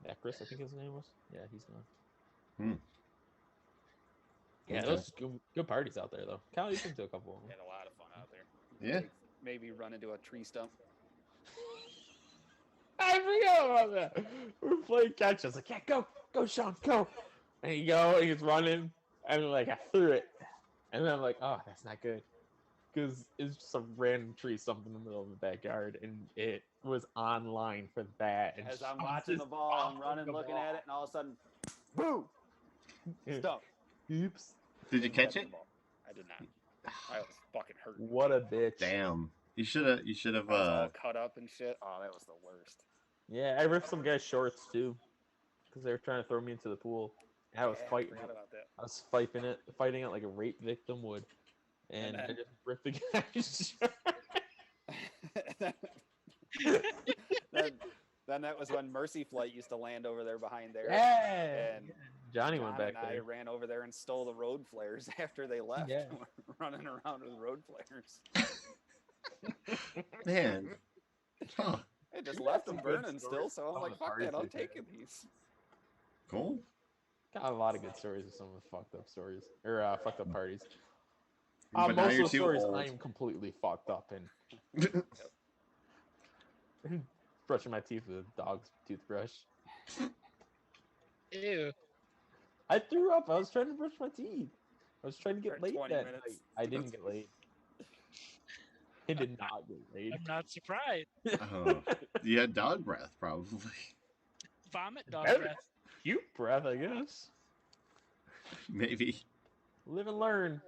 yeah, Chris, I think his name was. Yeah, he's gone. Hmm. Yeah, Okay. those good parties out there though. Kyle, you've been to a couple of them. Had a lot of fun out there. Yeah. Maybe run into a tree stump. I forgot about that. We're playing catch. I was like, yeah, go, Sean, go. And you go, and he's running, and like I threw it, and then I'm like, oh, that's not good, because it's just a random tree stump in the middle of the backyard, and it was online for that. And As I'm Sean watching the just ball, I'm bounced running, the looking ball. at it, and all of a sudden, boom! Stump. Oops. Did you catch the it? ball. I did not. I was fucking hurt. What a bitch. Damn. You should have. You should have. I was all cut up and shit. Oh, that was the worst. Yeah, I ripped some guy's shorts too, because they were trying to throw me into the pool. I was Yeah, fighting forgot it. about that. I was fighting it like a rape victim would, and I then- just ripped the guy's shirt. then that was when Mercy Flight used to land over there behind there. Yeah. And Johnny John went back and I there. ran over there and stole the road flares after they left. Yeah. Running around with road flares. Man. Huh. They just You left got them some good burning stories still, so I'm from like, the fuck parties that, I'm we've had. taking these. Cool. Got a lot of good stories of some of the fucked up stories or fucked up parties. But now Most you're of the too stories old. I am completely fucked up and brushing my teeth with a dog's toothbrush. Ew. I threw up. I was trying to brush my teeth. I was trying to For get laid 20 that minutes. night. I didn't get laid. I did not get laid. I'm not surprised. Oh, you had dog breath, probably. Vomit dog Better. breath. Cute breath, I guess. Maybe. Live and learn.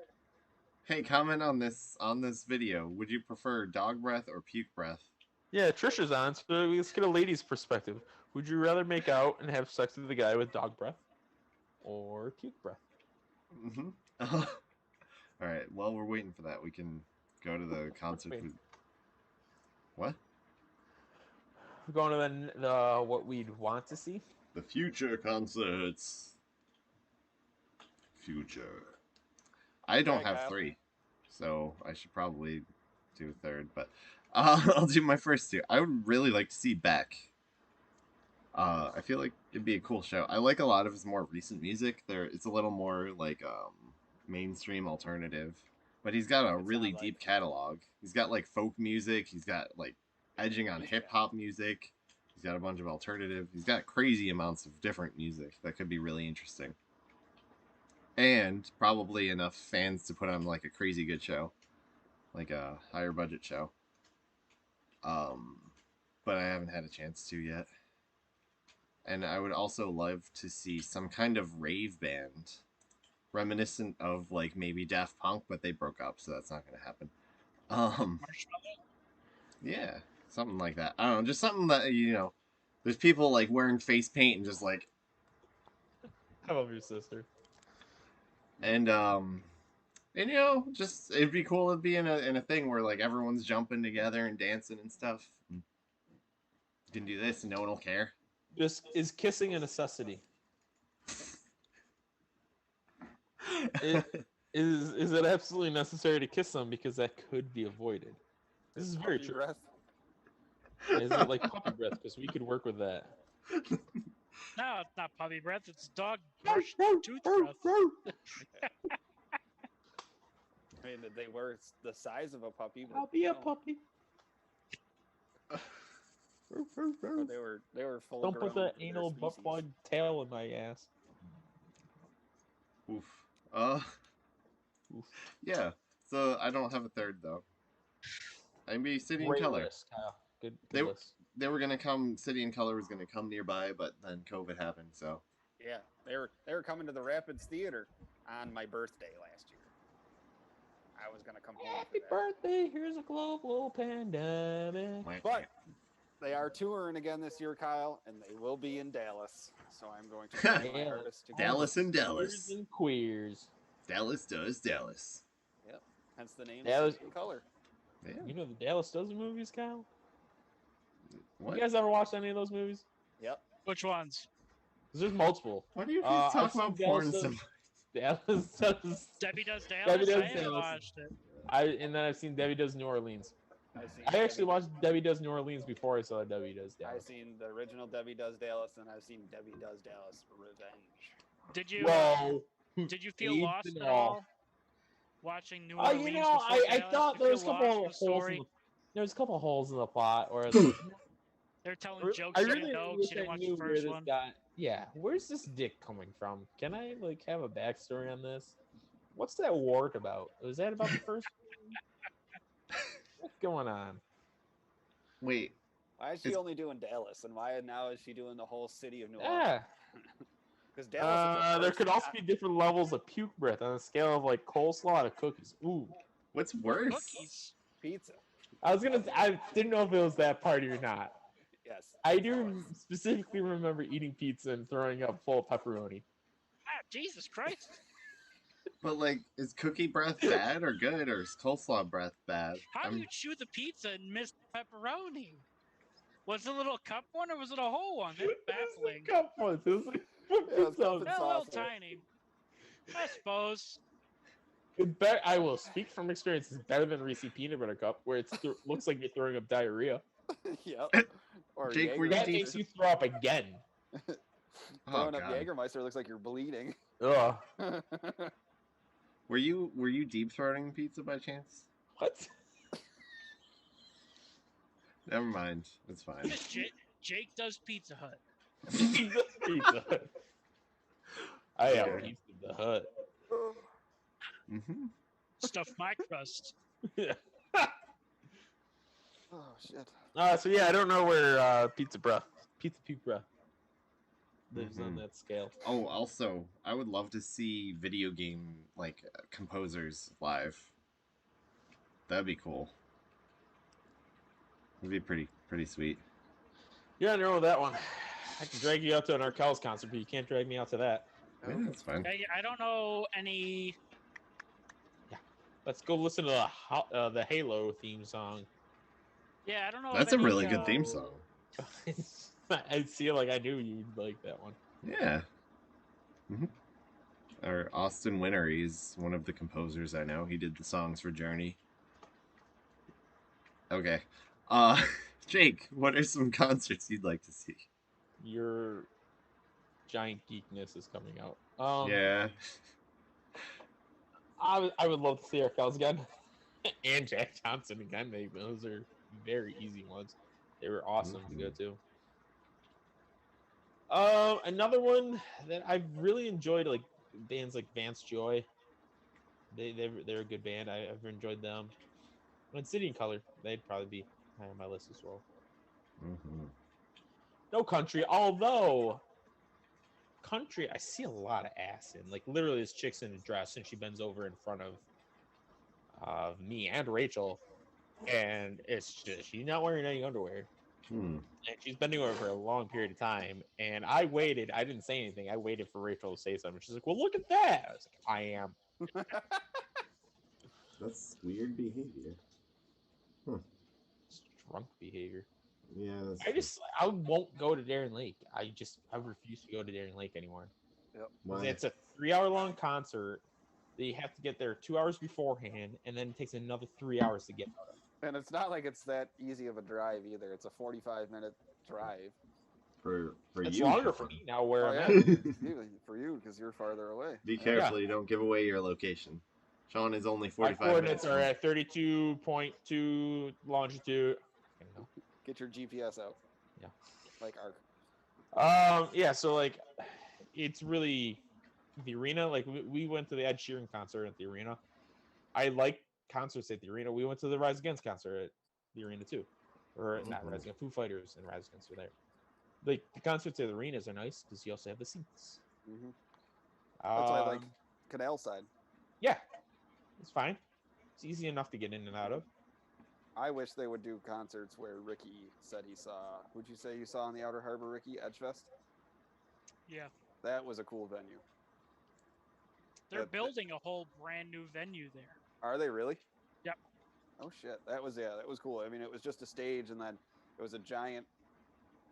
Hey, comment on this video. Would you prefer dog breath or puke breath? Yeah, Trisha's on, so let's get a lady's perspective. Would you rather make out and have sex with a guy with dog breath or puke breath? Mm-hmm. All right. While we're waiting for that, we can go to the concert. Wait. What? We're going to the what we'd want to see. The future concerts. Future. I don't Alright, have Kyle. 3, so I should probably do a third. But I'll do my first 2. I would really like to see Beck. I feel like it'd be a cool show. I like a lot of his more recent music. It's a little more like mainstream alternative, but he's got a It really sounds deep like- catalog. He's got like folk music. He's got like edging on hip hop music. He's got a bunch of alternative. He's got crazy amounts of different music that could be really interesting. And probably enough fans to put on like a crazy good show, like a higher budget show. But I haven't had a chance to yet. And I would also love to see some kind of rave band, reminiscent of like maybe Daft Punk, but they broke up, so that's not going to happen. Marshmallow. Yeah, something like that. I don't know, just something that there's people like wearing face paint and just like, I love your sister. and just it'd be cool to be in a thing where like everyone's jumping together and dancing and stuff. can do this and no one will care. Just is kissing a necessity? Is it absolutely necessary to kiss them because that could be avoided? This is very Puppy true. breath. Is it like puppy breath? Because we could work with that. No, it's not puppy breath. It's dog brush tooth breath. I mean, they were the size of a puppy. But I'll be a no. puppy. But they were full. Don't put grown that for their anal butt species. plug tail in my ass. Oof. Oof. Yeah. So I don't have a third though. I'm be City in Great Color. list, Kyle. Good They- list. They were gonna come. City in Color was gonna come nearby, but then COVID happened. So Yeah, they were coming to the Rapids Theater on my birthday last year. I was gonna come home Happy for that. birthday! Here's a global pandemic. But they are touring again this year, Kyle, and they will be in Dallas. So I'm going to try my Yeah. hardest to go. Dallas and Queers Dallas. and queers. Dallas does Dallas. Hence the name Dallas- City in Color. Yeah. You know the Dallas Dozen movies, Kyle? What? You guys ever watched any of those movies? Yep. Which ones? 'Cause there's multiple. Why do you I've talk seen about Dallas porn so Dozen- much? Dallas Does. Debbie Does Dallas? Debbie Does I haven't Dallas. watched it. And then I've seen Debbie Does New Orleans. I've seen I actually Debbie- watched Debbie Does New Orleans before I saw Debbie Does I've Dallas. seen the original Debbie Does Dallas, and I've seen Debbie Does Dallas Revenge. Did you Whoa. did you feel Aids lost and at all. all watching New Oh, Orleans? you know, before I Dallas? thought Did there you was a feel couple lost of in the holes. story? There was a couple of holes in the plot, or I was like, They're telling I jokes you really didn't know 'cause wish you didn't I watch knew the where first this one. guy. Yeah, where's this dick coming from? Can I like have a backstory on this? What's that wart about? Was that about the first one? What's going on? Wait. Why is she It's- only doing Dallas, and why now is she doing the whole city of New Orleans? Yeah. Because Dallas is a There first could also not- be different levels of puke breath on a scale of like coleslaw to cookies. Ooh. What's worse? Cookies. pizza. I didn't know if it was that party or not. Yes. I do specifically remember eating pizza and throwing up full of pepperoni. Ah, Jesus Christ. But like, is cookie breath bad or good, or is coleslaw breath bad? How do you chew the pizza and miss pepperoni? Was it a little cup one or was it a whole one? That's baffling. Cup ones. It was like, it's so- cup Yeah, a little saucer. tiny. I suppose. I will speak from experience. It's better than Reese peanut butter cup, where it looks like you're throwing up diarrhea. Yep. Or Jake, were you That Jägermeister. makes you throw up again. Oh Throwing up god. Jägermeister looks like you're bleeding. Ugh. Were you deep throating pizza by chance? What? Never mind. It's fine. Jake does Pizza Hut. Pizza Hut. I am Okay. Pizza the Hut. Mm-hmm. Stuff my crust. Oh shit. So yeah, I don't know where Pizza Puke Breath lives on Mhm. that scale. Oh, also, I would love to see video game composers live. That'd be cool. It'd be pretty sweet. You're on your own with that one. I can drag you out to an Arkells concert, but you can't drag me out to that. Yeah, that's fine. I don't know any. Let's go listen to the Halo theme song. Yeah, I don't know. of That's a any, really good theme song. I feel like I knew you'd like that one. Yeah. Or Austin Winter, he's one of the composers I know. He did the songs for Journey. Okay. Jake, what are some concerts you'd like to see? Your giant geekness is coming out. Yeah. I would love to see Arkells again. And Jack Johnson again. Those are very easy ones. They were awesome to go to. Another one that I've really enjoyed, like bands like Vance Joy. They're a good band. I've enjoyed them. And City in Color, they'd probably be high on my list as well. Mm-hmm. No country, although country, I see a lot of ass in. Like literally, this chick's in a dress and she bends over in front of me and Rachel, and it's just she's not wearing any underwear. Hmm. And she's bending over for a long period of time. And I waited. I didn't say anything. I waited for Rachel to say something. She's like, "Well, look at that." I was like, "I am." That's weird behavior. It's drunk behavior. Yeah. I won't go to Darien Lake. I refuse to go to Darien Lake anymore. Yep. Why? It's a 3-hour long concert. That you have to get there 2 hours beforehand, and then it takes another 3 hours to get out of. And it's not like it's that easy of a drive either. It's a 45-minute drive. For It's you, longer Sean. for me now where Oh I'm yeah, at. for you because you're farther away. Be Yeah. careful you don't give away your location. Sean is only My 45 coordinates minutes. are at 32.2 longitude. Get your GPS out. Yeah. Like Arc. Yeah, so like it's really the arena. Like we went to the Ed Sheeran concert at the arena. I like concerts at the arena. We went to the Rise Against concert at the arena too. Or not Rise Against, Foo Fighters and Rise Against were there. Like the concerts at the arenas are nice because you also have the seats. Mm-hmm. That's why I like Canal Side. Yeah, it's fine. It's easy enough to get in and out of. I wish they would do concerts where Ricky said he saw. Who'd you say you saw in the Outer Harbor, Ricky? Edgefest? Yeah. That was a cool venue. They're building a whole brand new venue there. Are they really? Yep. Oh shit, that was cool. I mean, it was just a stage, and then it was a giant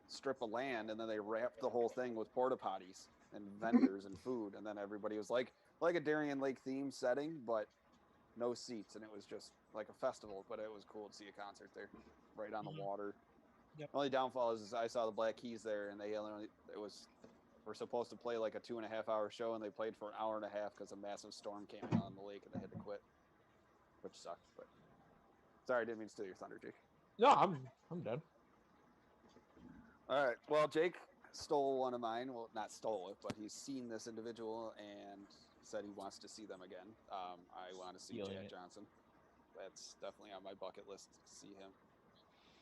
strip of land, and then they wrapped the whole thing with porta potties and vendors and food, and then everybody was like a Darien Lake themed setting, but no seats, and it was just like a festival. But it was cool to see a concert there, right on the water. Yep. Only downfall is I saw the Black Keys there, and we're supposed to play like a 2.5-hour show, and they played for an hour and a half because a massive storm came in on the lake, and they had to quit, which sucked. But sorry, I didn't mean to steal your thunder, Jake. No, I'm done. All right. Well, Jake stole one of mine. Well, not stole it, but he's seen this individual and said he wants to see them again. I want to see Jack Johnson. That's definitely on my bucket list to see him.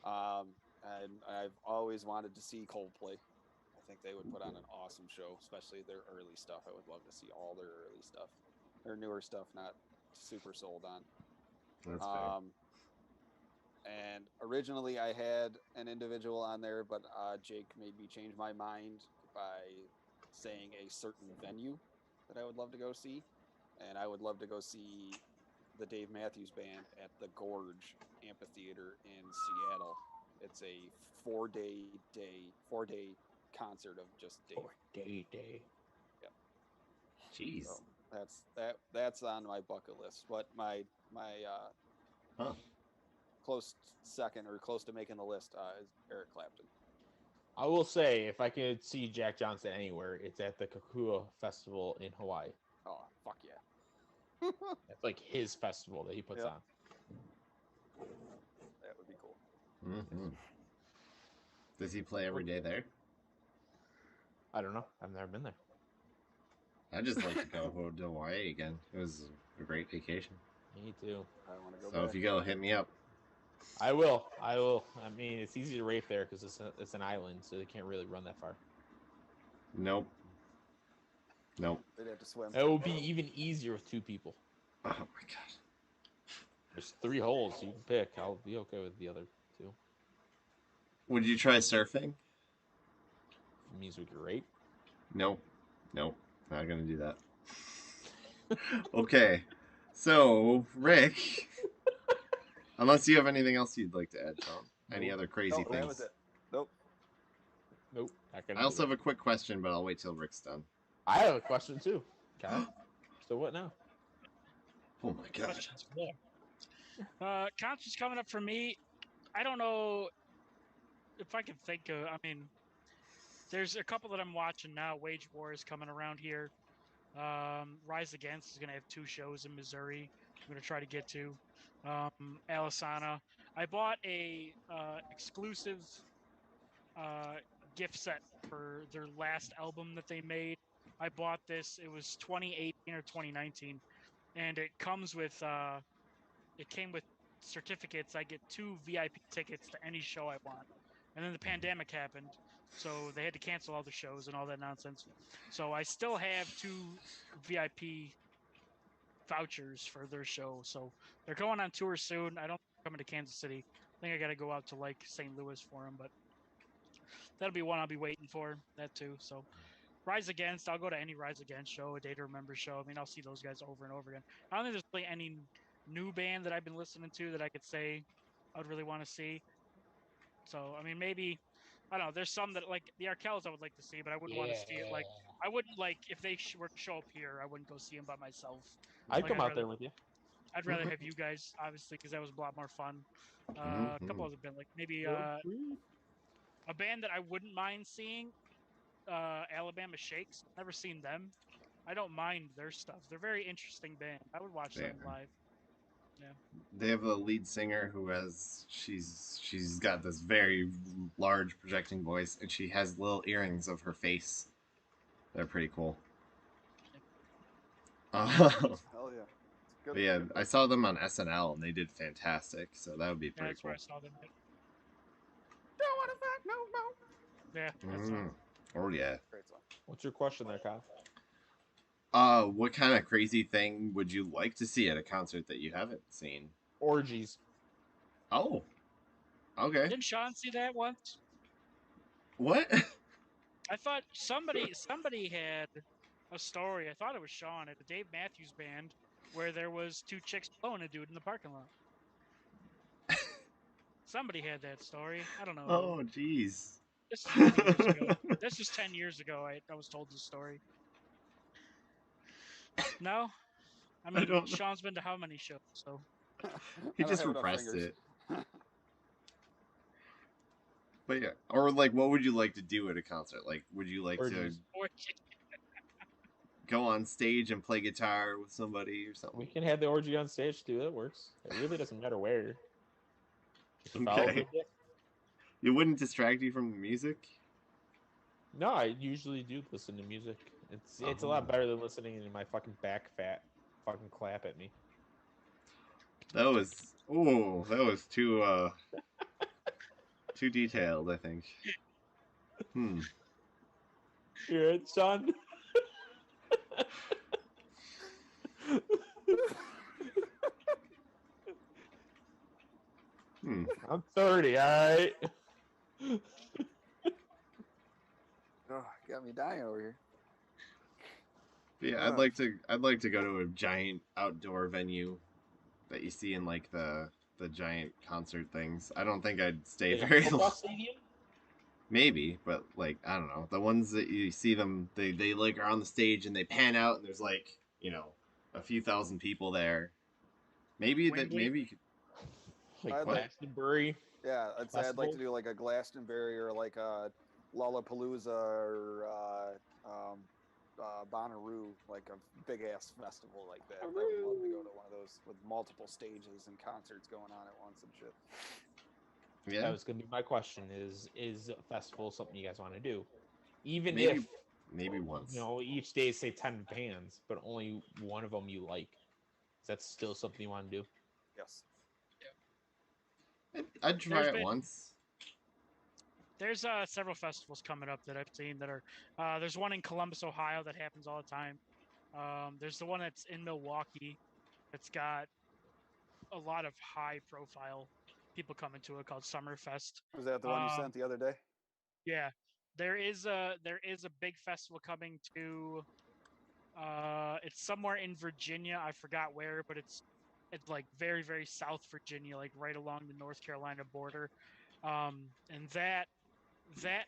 And I've always wanted to see Coldplay. I think they would put on an awesome show, especially their early stuff. I would love to see all their early stuff. Their newer stuff, not super sold on. That's fair. And originally I had an individual on there, but Jake made me change my mind by saying a certain venue that I would love to go see. And I would love to go see the Dave Matthews Band at the Gorge Amphitheater in Seattle. It's a 4-day concert of just Dave. 4-day. Yep. Jeez. So that's on my bucket list. But my close second or close to making the list is Eric Clapton. I will say, if I could see Jack Johnson anywhere, it's at the Kokua Festival in Hawaii. Oh, fuck yeah. That's like his festival that he puts on. That would be cool. Mm-hmm. Does he play every day there? I don't know. I've never been there. I'd just like to go to Hawaii again. It was a great vacation. Me too. I want to go So back. if you go, hit me up. I will. I mean, it's easy to race there because it's an island, so they can't really run that far. Nope. They'd have to swim. It will be even easier with 2 people. Oh my god. There's 3 holes you can pick. I'll be okay with the other 2. Would you try surfing? It means we could rape. Nope. Not gonna do that. Okay. So, Rick, unless you have anything else you'd like to add, Tom. Any other crazy No, things? that was it. Nope. Nope. I also have a quick question, but I'll wait till Rick's done. I have a question too. Okay. So what now? Oh my god. Questions there. Concerts coming up for me. I don't know if I can think of. I mean, there's a couple that I'm watching now. Wage War is coming around here. Rise Against is going to have 2 shows in Missouri. I'm going to try to get to. Alisana. I bought a exclusive gift set for their last album that they made. I bought this. It was 2018 or 2019, and it comes with it came with certificates. I get 2 VIP tickets to any show I want. And then the pandemic happened, so they had to cancel all the shows and all that nonsense. So I still have 2 VIP vouchers for their show. So they're going on tour soon. I don't think they're coming to Kansas City. I think I got to go out to like St. Louis for them, but that'll be one I'll be waiting for. That too. So Rise Against, I'll go to any Rise Against show, a Day to Remember show. I mean, I'll see those guys over and over again. I don't think there's really any new band that I've been listening to that I could say I'd really want to see. So I mean, maybe I don't know. There's some that like the Arkells I would like to see, but I wouldn't want to see it. Like I wouldn't like if they were to show up here. I wouldn't go see them by myself. I'd Like, come out there with you. I'd rather have you guys, obviously, because that was a lot more fun. A couple other band, like maybe a band that I wouldn't mind seeing, Alabama Shakes. Never seen them. I don't mind their stuff. They're a very interesting band. I would watch them live. Yeah. They have a lead singer who has she's got this very large projecting voice, and she has little earrings of her face. They're pretty cool. Hell yeah. Good, But yeah, good. I saw them on SNL and they did fantastic, so that would be Yeah, pretty that's cool. where I saw them. Don't wanna fuck no more. Yeah, that's song. Oh yeah. Great song. What's your question there, Kyle? What kind of crazy thing would you like to see at a concert that you haven't seen? Orgies. Oh. Okay. Didn't Sean see that once? What? I thought somebody had a story. I thought it was Sean at the Dave Matthews Band where there was 2 chicks blowing a dude in the parking lot. Somebody had that story. I don't know. Oh, jeez. This is 10 years ago. This is 10 years ago. I was told this story. No, I mean don't know. Sean's been to how many shows? So He I don't just have enough repressed fingers. it. But yeah, or like, what would you like to do at a concert? Like, would you like to Orgies. go on stage and play guitar with somebody or something? We can have the orgy on stage too. That works. It really doesn't matter where. Just follow Okay. the dick. It wouldn't distract you from the music? No, I usually do listen to music. It's a lot better than listening to my fucking back fat fucking clap at me. That was too too detailed, I think. You're it, son. I'm 30, alright? Oh, got me dying over here. Yeah, I'd like to go to a giant outdoor venue that you see in like the giant concert things. I don't think I'd stay Like a very football long. stadium? Maybe, but like I don't know. The ones that you see them they like are on the stage and they pan out and there's like, you know, a few thousand people there. Maybe that Wembley? maybe you could, Like I'd like- Glastonbury? Yeah, I'd say I'd like to Festival? do like a Glastonbury or like a Lollapalooza or Bonnaroo, like a big ass festival like that. I would love to go to one of those with multiple stages and concerts going on at once and shit. yeah. That was gonna be my question: is a festival something you guys want to do? Even Maybe- if Maybe once. you know each day say 10 bands, but only one of them you like, is that still something you want to do? Yes. I'd try There's it been- once. There's several festivals coming up that I've seen that are. There's one in Columbus, Ohio, that happens all the time. There's the one that's in Milwaukee. That's got a lot of high-profile people coming to it called Summerfest. Was that the one you Um, sent the other day? Yeah, there is a big festival coming to. It's somewhere in Virginia. I forgot where, but it's like very very South Virginia, like right along the North Carolina border. And that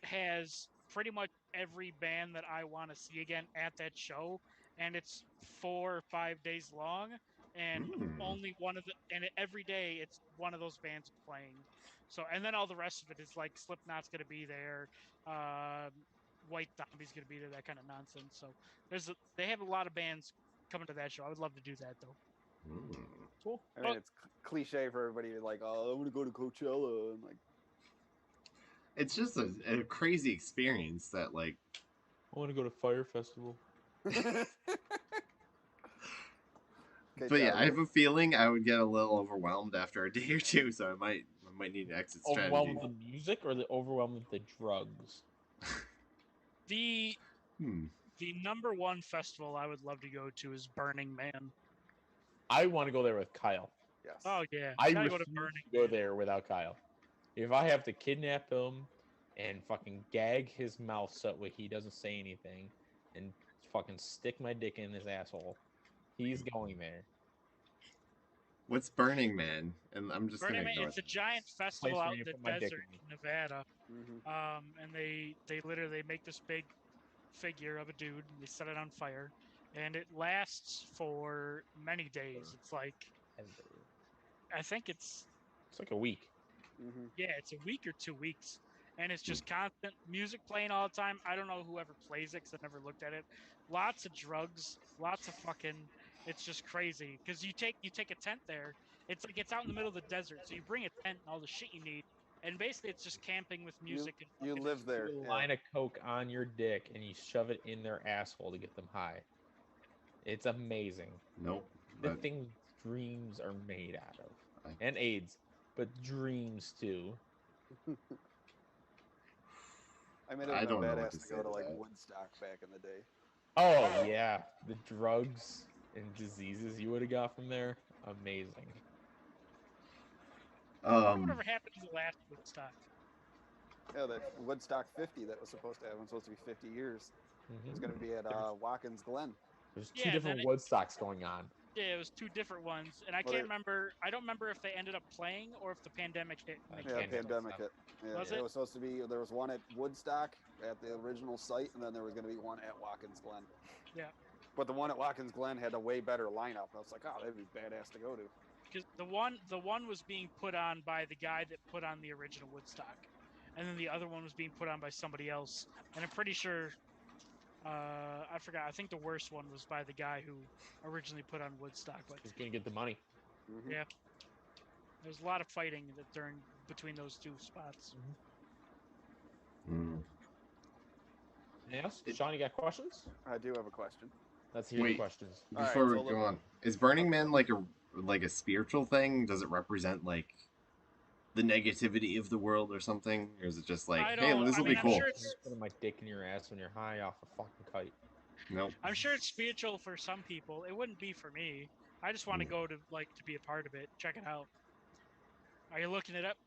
has pretty much every band that I want to see again at that show, and it's 4 or 5 days long, and only one of the every day it's one of those bands playing. So and then all the rest of it is like Slipknot's gonna be there, White Zombie's gonna be there, that kind of nonsense. So they have a lot of bands coming to that show. I would love to do that though. Cool. I mean, it's cliche for everybody like, oh, I want to go to Coachella and like. It's just a crazy experience that like I want to go to Fire Festival. Okay, but yeah, Tyler. I have a feeling I would get a little overwhelmed after a day or two, so I might need an exit strategy. Overwhelmed with the music or the overwhelmed with the drugs? The Hmm. the number one festival I would love to go to is Burning Man. I want to go there with Kyle. Yes. Oh yeah, I gotta refuse go to Burning. to go there without Kyle. If I have to kidnap him and fucking gag his mouth so that he doesn't say anything and fucking stick my dick in his asshole, he's going there. What's Burning Man? And I'm just Burning gonna Man, ignore it's a that. giant festival where out you in the put my dick desert in. in Nevada. Mm-hmm. And they literally make this big figure of a dude and they set it on fire, and it lasts for many days. It's like I think it's like a week. Mm-hmm. yeah, it's a week or 2 weeks, and it's Hmm. just constant music playing all the time. I don't know whoever plays it because I've never looked at it. Lots of drugs, lots of fucking. It's just crazy because you take a tent there. It's like it's out in the middle of the desert, so you bring a tent and all the shit you need, and basically it's just camping with music and You fucking- live there. Put a Yeah. line of coke on your dick and you shove it in their asshole to get them high. It's amazing. Nope. The But things dreams are made out of, I- and AIDS, but dreams too. I mean, it I would have don't been know what badass to to say go to to like that. Woodstock back in the day. Oh yeah, the drugs and diseases you would have got from there, amazing. whatever happened to the last Woodstock. Yeah, that Woodstock 50 that was supposed to happen was supposed to be 50 years. It was going to be at Watkins Glen. There's two Yeah, different then Woodstocks going on. Yeah, it was two different ones, and I Well, can't remember. I don't remember if they ended up playing or if the pandemic hit. And they Yeah, Pandemic canceled. pandemic stuff. hit. Yeah, Was it it? was supposed to be. There was one at Woodstock at the original site, and then there was going to be one at Watkins Glen. Yeah. But the one at Watkins Glen had a way better lineup. I was like, oh, that'd be badass to go to. Because the one was being put on by the guy that put on the original Woodstock, and then the other one was being put on by somebody else. And I'm pretty sure, I forgot. I think the worst one was by the guy who originally put on Woodstock. But He's gonna get the money. Mm-hmm. yeah, there was a lot of fighting during between those two spots. Hmm. Anything else? Sean, you got questions? I do have a question. Let's hear the Wait. questions. All right, Before so we go on, is Burning Man like a spiritual thing? Does it represent like the negativity of the world or something, or is it just like, I hey, don't- this I will mean, be I'm cool? sure it's- Putting my dick in your ass when you're high off a fucking kite. Nope. I'm sure it's spiritual for some people. It wouldn't be for me. I just want to go to to be a part of it. Check it out. Are you looking it up?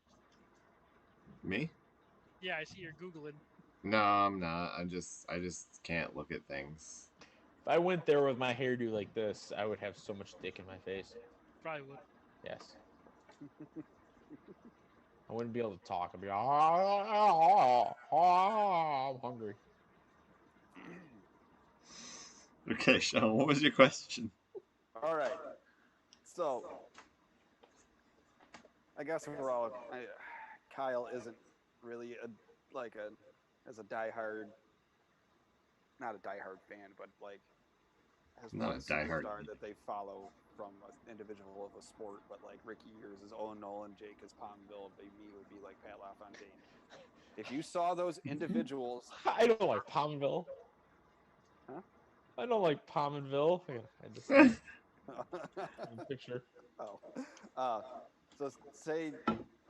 Me? Yeah, I see you're googling. No, I'm not. I just can't look at things. If I went there with my hairdo like this, I would have so much dick in my face. Probably would. Yes. I wouldn't be able to talk. I'd be I'm hungry. Okay, Sean, what was your question? All right. So, I guess we're all. Kyle isn't really as a diehard, not a diehard fan, but like has Not one a diehard. superstar that they follow from an individual of a sport. But like Ricky Years is Owen Nolan, Jake is Palmville, me would be like Pat LaFontaine. If you saw those individuals, I don't like Palmville. Huh? I don't like Palmville. I just picture. So say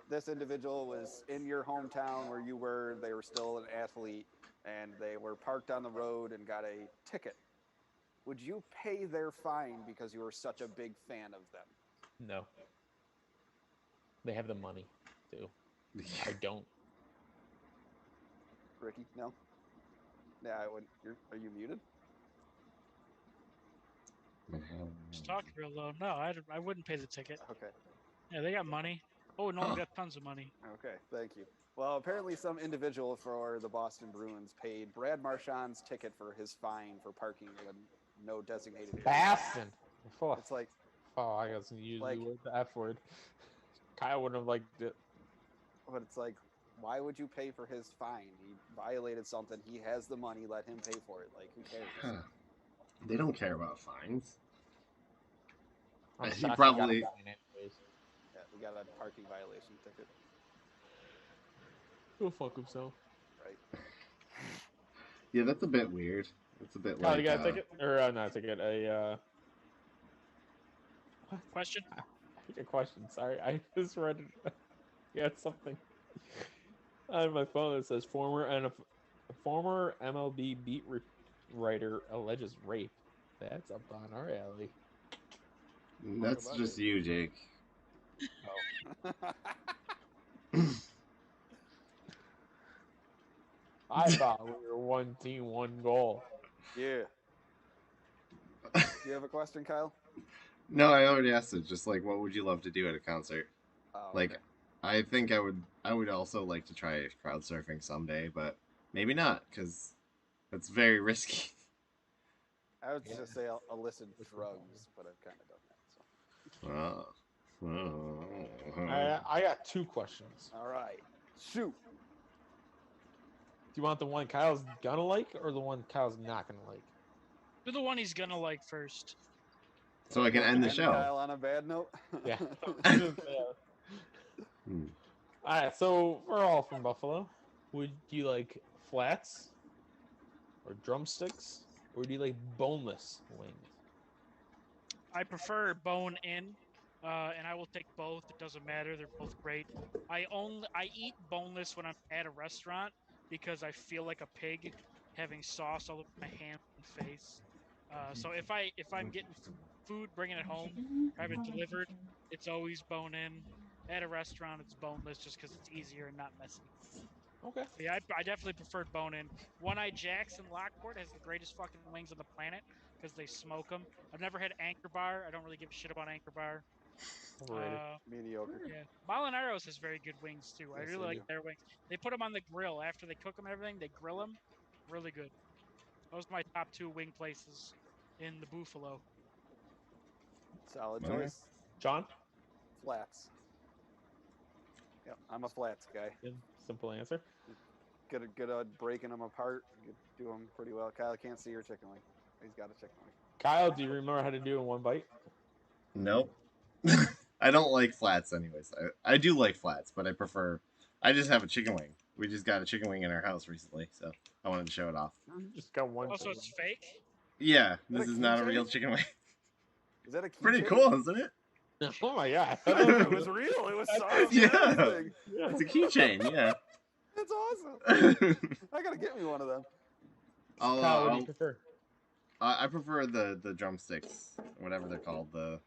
this individual was in your hometown where you were, they were still an athlete, and they were parked on the road and got a ticket. Would you pay their fine because you were such a big fan of them? No. They have the money, too. I don't. Ricky, no? Yeah, I wouldn't. Are you muted? Just talk real low. No, I wouldn't pay the ticket. Okay. Yeah, they got money. Oh, Nolan Huh. got tons of money. Okay, thank you. Well, apparently some individual for the Boston Bruins paid Brad Marchand's ticket for his fine for parking in no designated area. Boston. It's like, Oh, I got to use like- the word, the F word. Kyle wouldn't have liked it. but it's like, why would you pay for his fine? He violated something. He has the money. Let him pay for it. Like, who cares? Huh. They don't care about fines. I'm He shocked probably- got a fine anyways. Yeah, we got a parking violation ticket, Go fuck himself. right? Yeah, that's a bit weird. It's a bit Kyle, like you got a ticket? Or not a ticket, Question? I think a question. Sorry, I just read it. Yeah, something on my phone that says former MLB beat writer alleges rape. That's up on our alley. That's about just it. you, Jake. I thought we were one team, one goal. Yeah. Do you have a question, Kyle? No, I already asked it. Just like, what would you love to do at a concert? Oh, Like, okay. I think I would also like to try crowd surfing someday, but maybe not because that's very risky. I would Yeah. just say illicit drugs, but I've kind of done that. So. I got 2 questions. All right, shoot. Do you want the one Kyle's gonna like or the one Kyle's not gonna like? Do the one he's gonna like first. So I can end the End show. Kyle on a bad note. Yeah. Hmm. All right, so we're all from Buffalo. Would you like flats or drumsticks, or do you like boneless wings? I prefer bone in, and I will take both. It doesn't matter; they're both great. I eat boneless when I'm at a restaurant because I feel like a pig having sauce all over my hands and face. So if I'm getting food, bringing it home, or have it delivered, it's always bone in. At a restaurant, it's boneless just because it's easier and not messy. Okay. But yeah, I definitely preferred bone in. One Eye Jack's in Lockport has the greatest fucking wings on the planet because they smoke them. I've never had Anchor Bar. I don't really give a shit about Anchor Bar. Overrated. Mediocre. Yeah, Molinaro's has very good wings too. I Yes, really they like do. their wings. They put them on the grill after they cook them and everything. They grill them, really good. Those are my top 2 wing places in the Buffalo. Solid Okay. choice. John? Flats. Yep, I'm a flats guy. Good, simple answer. Good at breaking them apart. Do them pretty well. Kyle can't see your chicken wing. He's got a chicken wing. Kyle, do you remember how to do it in one bite? Nope. I don't like flats, anyways. I do like flats, but I prefer. I just have a chicken wing. We just got a chicken wing in our house recently, so I wanted to show it off. Just got one. Oh, so it's fake? Yeah, Is that this a is not a keychain? real chicken wing. Is that a key Pretty chain? cool, isn't it? Oh my god! I thought it was real. It was soft. Yeah. And everything. It's a keychain. Yeah. That's awesome. I gotta get me one of them. Kyle, what do you prefer? I prefer the drumsticks, whatever they're called, the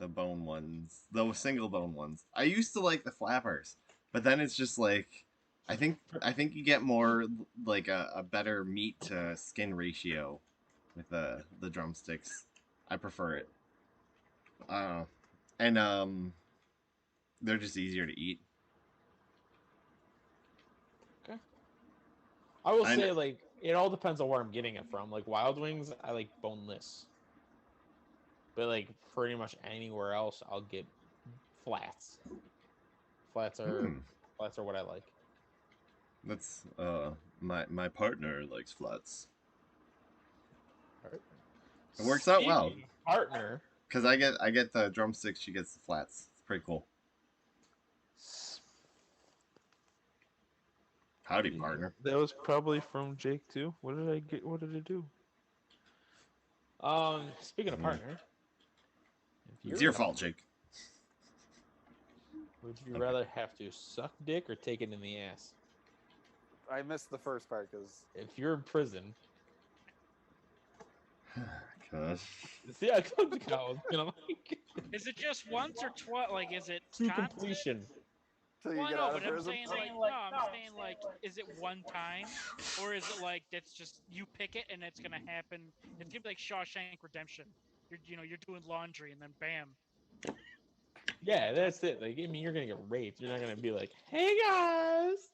bone ones, the single bone ones. I used to like the flappers, but then it's just like, I think you get more like a better meat to skin ratio with the drumsticks. I prefer it. And they're just easier to eat. Okay. I will I say, kn- like, it all depends on where I'm getting it from. Like Wild Wings, I like boneless, but like pretty much anywhere else, I'll get flats. Flats are Hmm. flats are what I like. That's my partner likes flats. Alright. It works out well. Speaking of partner. Cause I get the drumsticks, she gets the flats. It's pretty cool. Howdy, partner. That was probably from Jake too. What did I get? What did I do? Speaking of partner, if It's you're your in a- fault, Jake. Would you rather have to suck dick or take it in the ass? I missed the first part because If you're in prison, Gosh. see, I told you I was gonna like Is it just once or twice? Like, is it to constant? completion. till you Well, get no, out of but I'm prison. saying like, is it one time, or is it like that's just you pick it and it's gonna happen? It's gonna be like Shawshank Redemption. You're doing laundry and then bam. Yeah, that's it. Like, I mean, you're gonna get raped. You're not gonna be like, "Hey guys,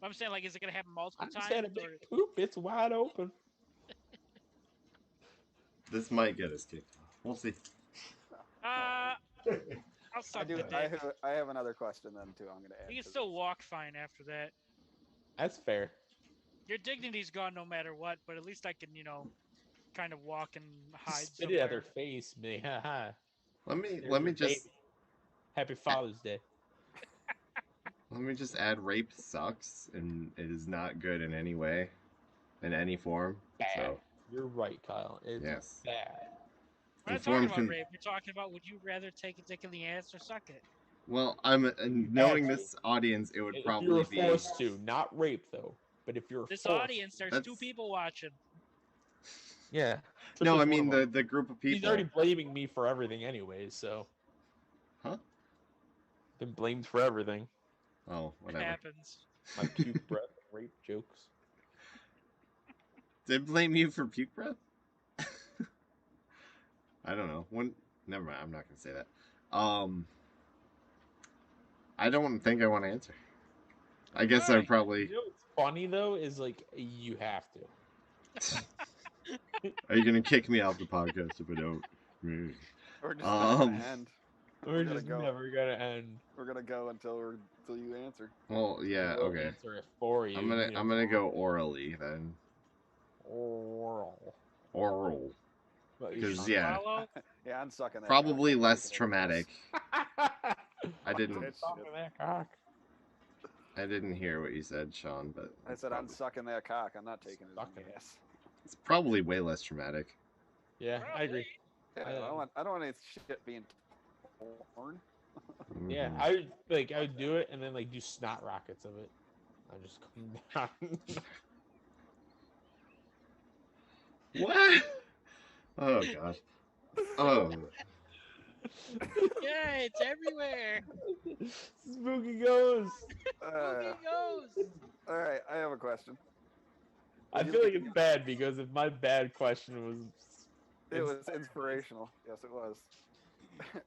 I'm saying like, is it gonna happen multiple I just times? had a big poop. It's wide open." This might get us kicked off. We'll see. I'll I suck do. the dick. I have another question then too. I'm gonna add. You can to still this. walk fine after that. That's fair. Your dignity's gone no matter what, but at least I can, kind of walk and hide Spit it at their somewhere. face. Be ha ha. Let me There's let me your just baby. Happy Father's Day. add rape sucks and it is not good in any way, in any form. Bad. So You're right, Kyle. It's yes. bad. We're not Informed talking about con- rape. We're talking about would you rather take a dick in the ass or suck it? Well, knowing Actually, this audience, it would If you probably were be. forced to, not rape though, but if you're This forced, audience, there's That's- 2 people watching. Yeah. No, Trisha's I one mean of them. the group of He's people. already blaming me for everything, anyways. So Huh? Been blamed for everything. Oh, It whatever. happens. my puke breath rape jokes. Did blame you for puke breath? I don't know. never mind. I'm not gonna say that. I don't think I want to answer. I guess I Alright. probably. You know what's funny though is like you have to. Are you gonna kick me off the podcast if I don't? We're just not gonna Um, end. We're gonna just go. never gonna end. We're gonna go until you answer. Well, yeah, We'll okay. answer it for you. I'm gonna go orally then. Oral. Oral. What, you Because Sean yeah, Follow? Yeah, I'm sucking that. probably cock. I'm less taking it as Paul? traumatic. I didn't. It's- Talking that cock. I didn't hear what you said, Sean, but I it's said I'm probably, sucking that cock. I'm not taking it in Sucking the it. ass. it's probably way less traumatic. Yeah, I agree. Yeah, I don't want any shit being torn. Yeah, Mhm. I would do it and then like do snot rockets of it. I just come down. What? Oh gosh. Oh. Yeah, it's everywhere. Spooky goes. Spooky goes. All right, I have a question. I Would you feel like like- it's bad because if my bad question was It was inspirational. Yes, it was.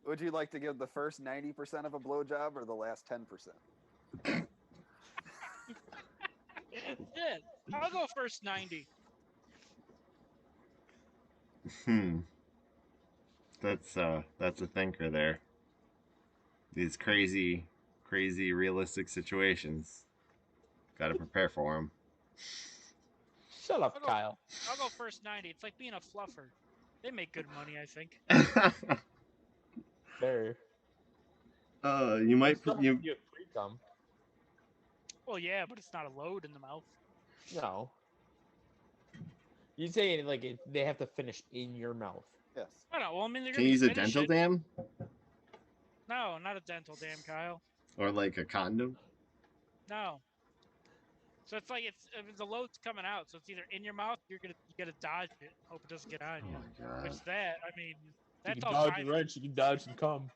Would you like to give the first 90% of a blowjob or the last 10%? Shit. I'll go first 90. That's a thinker there. These crazy realistic situations. Got to prepare for them. shut up, I'll go- Kyle. I'll go first 90. It's like being a fluffer. They make good money, I think. There. You might You get free cum. Well, yeah, but it's not a load in the mouth. No. You say like they have to finish in your mouth. Yes. I don't know. Well, I mean, they're can gonna you use a finish dental it. dam No, not a dental dam, Kyle. or like a condom? No. So it's like if the load's coming out, so it's either in your mouth, you gotta dodge it, hope it doesn't get on Oh you. my god. Which that, I mean, You that's can all dodge fine. the wrench, you can dodge some cum.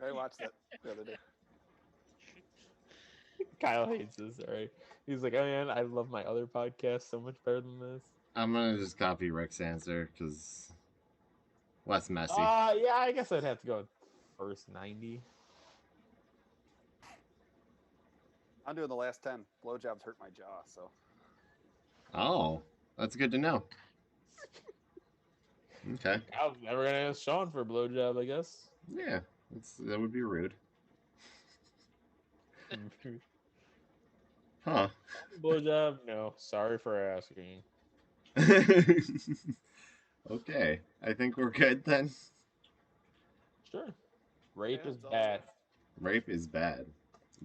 I watched that the other day. Kyle hates this, alright. He's like, oh man, I love my other podcast so much better than this. I'm gonna just copy Rick's answer because less messy. Yeah, I guess I'd have to go with first 90. I'm doing the last 10. Blowjobs hurt my jaw, so. Oh, that's good to know. Okay. I was never gonna ask Sean for a blowjob, I guess. Yeah, that would be rude. Huh. Blowjob? No. Sorry for asking. Okay, I think we're good then. Sure. Rape Yeah, is it's all bad. Rape is bad.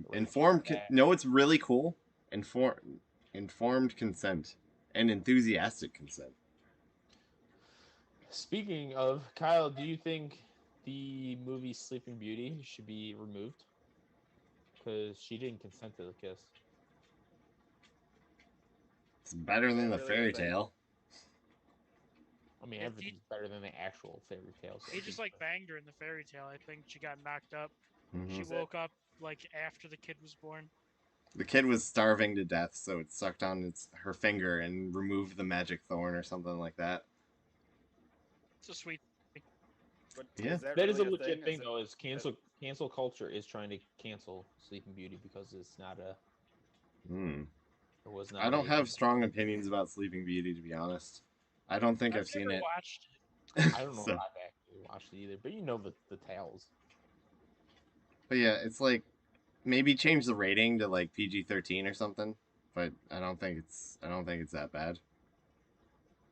Rape Informed. is bad. No, it's really cool. Informed consent and enthusiastic consent. Speaking of, Kyle, do you think the movie Sleeping Beauty should be removed? Because she didn't consent to the kiss. It's better than the Really fairy a thing. tale. I mean, If he- everything's better than the actual fairy tale. so He just like banged her in the fairy tale. I think she got knocked up. Mhm. She Is it- woke up like after the kid was born. The kid was starving to death, so it sucked on her finger and removed the magic thorn or something like that. It's a sweet. But Yeah. That is a really legit thing, Is it- though. Is cancel culture is trying to cancel Sleeping Beauty because it's not a. Hmm. It was not. I don't a- have strong opinions about Sleeping Beauty, to be honest. I don't think I've seen never it. watched it. I don't know So- if I've actually watched it either, but you know the tales. But yeah, it's like maybe change the rating to like PG-13 or something. But I don't think it's that bad.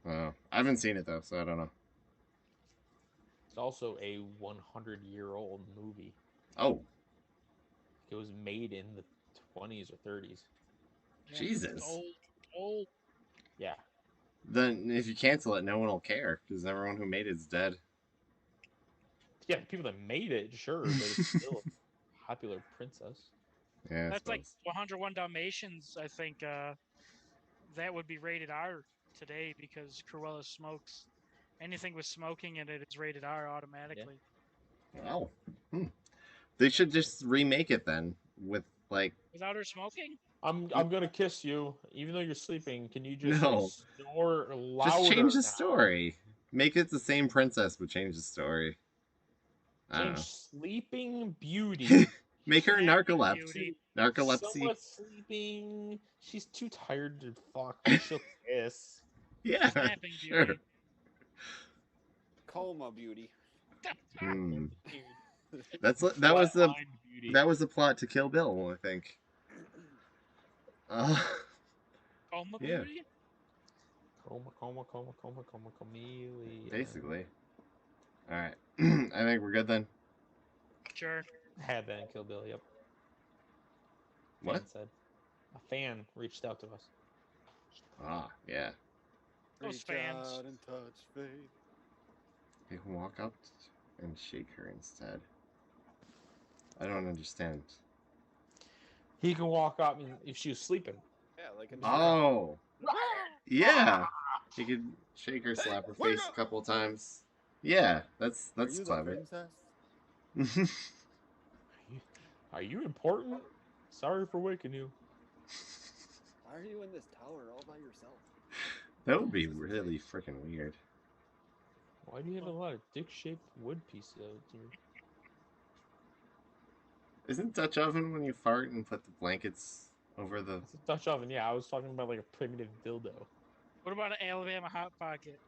I haven't seen it though, so I don't know. It's also a 100-year-old movie. Oh, It was made in the 20s or 30s. Yeah, Jesus. It's old. Yeah. then if you cancel it, no one will care because everyone who made it's dead. Yeah, the people that made it, sure, but it's still a popular princess. Yeah, I That's like suppose. 101 Dalmatians. I think that would be rated R today because Cruella smokes. Anything with smoking in it is rated R automatically. Wow. They should just remake it then with like Without her smoking? I'm gonna kiss you, even though you're sleeping. Can you just No. like, snore louder? just change the now? story. Make it the same princess, but change the story. I don't Change know. Sleeping Beauty. Make her Snapping narcolepsy. Beauty. Narcolepsy. Somewhat sleeping. She's too tired to fuck, but she'll kiss. Yeah, Snapping sure. Beauty. Coma Beauty. Hmm. Weird. That was the Flatlined Beauty. that was the plot to Kill Bill, I think. Coma Yeah. Beauty? Coma, chameleon. Basically. All right. I think we're good then. Sure. Had that in Kill Bill, yep. What? Fan said. A fan reached out to us. Ah, yeah. Those Reach fans. out and touch fate. You can walk up and shake her instead. I don't understand. He can walk up and if she was sleeping. Yeah, like in Oh. Yeah. He could shake her, slap her Wake face up! a couple times. Yeah, that's Are you the clever. princess? Are you important? Sorry for waking you. Why are you in this tower all by yourself? That would be really freaking weird. Why do you have a lot of dick-shaped wood pieces out here? Isn't Dutch oven when you fart and put the blankets over the... It's a Dutch oven, yeah. I was talking about like a primitive dildo. What about an Alabama Hot Pocket?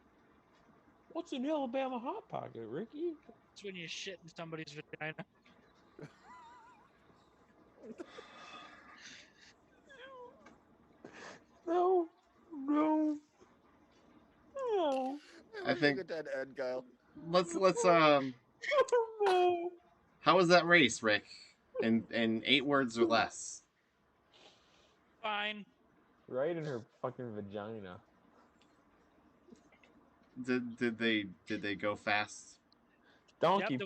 What's an Alabama Hot Pocket, Ricky? It's when you shit in somebody's vagina. No. No. I think- Look at that Ed, Kyle. Let's No. How was that race, Rick? In 8 words or less. Fine. Right in her fucking vagina. Did they go fast? Donkey Yep,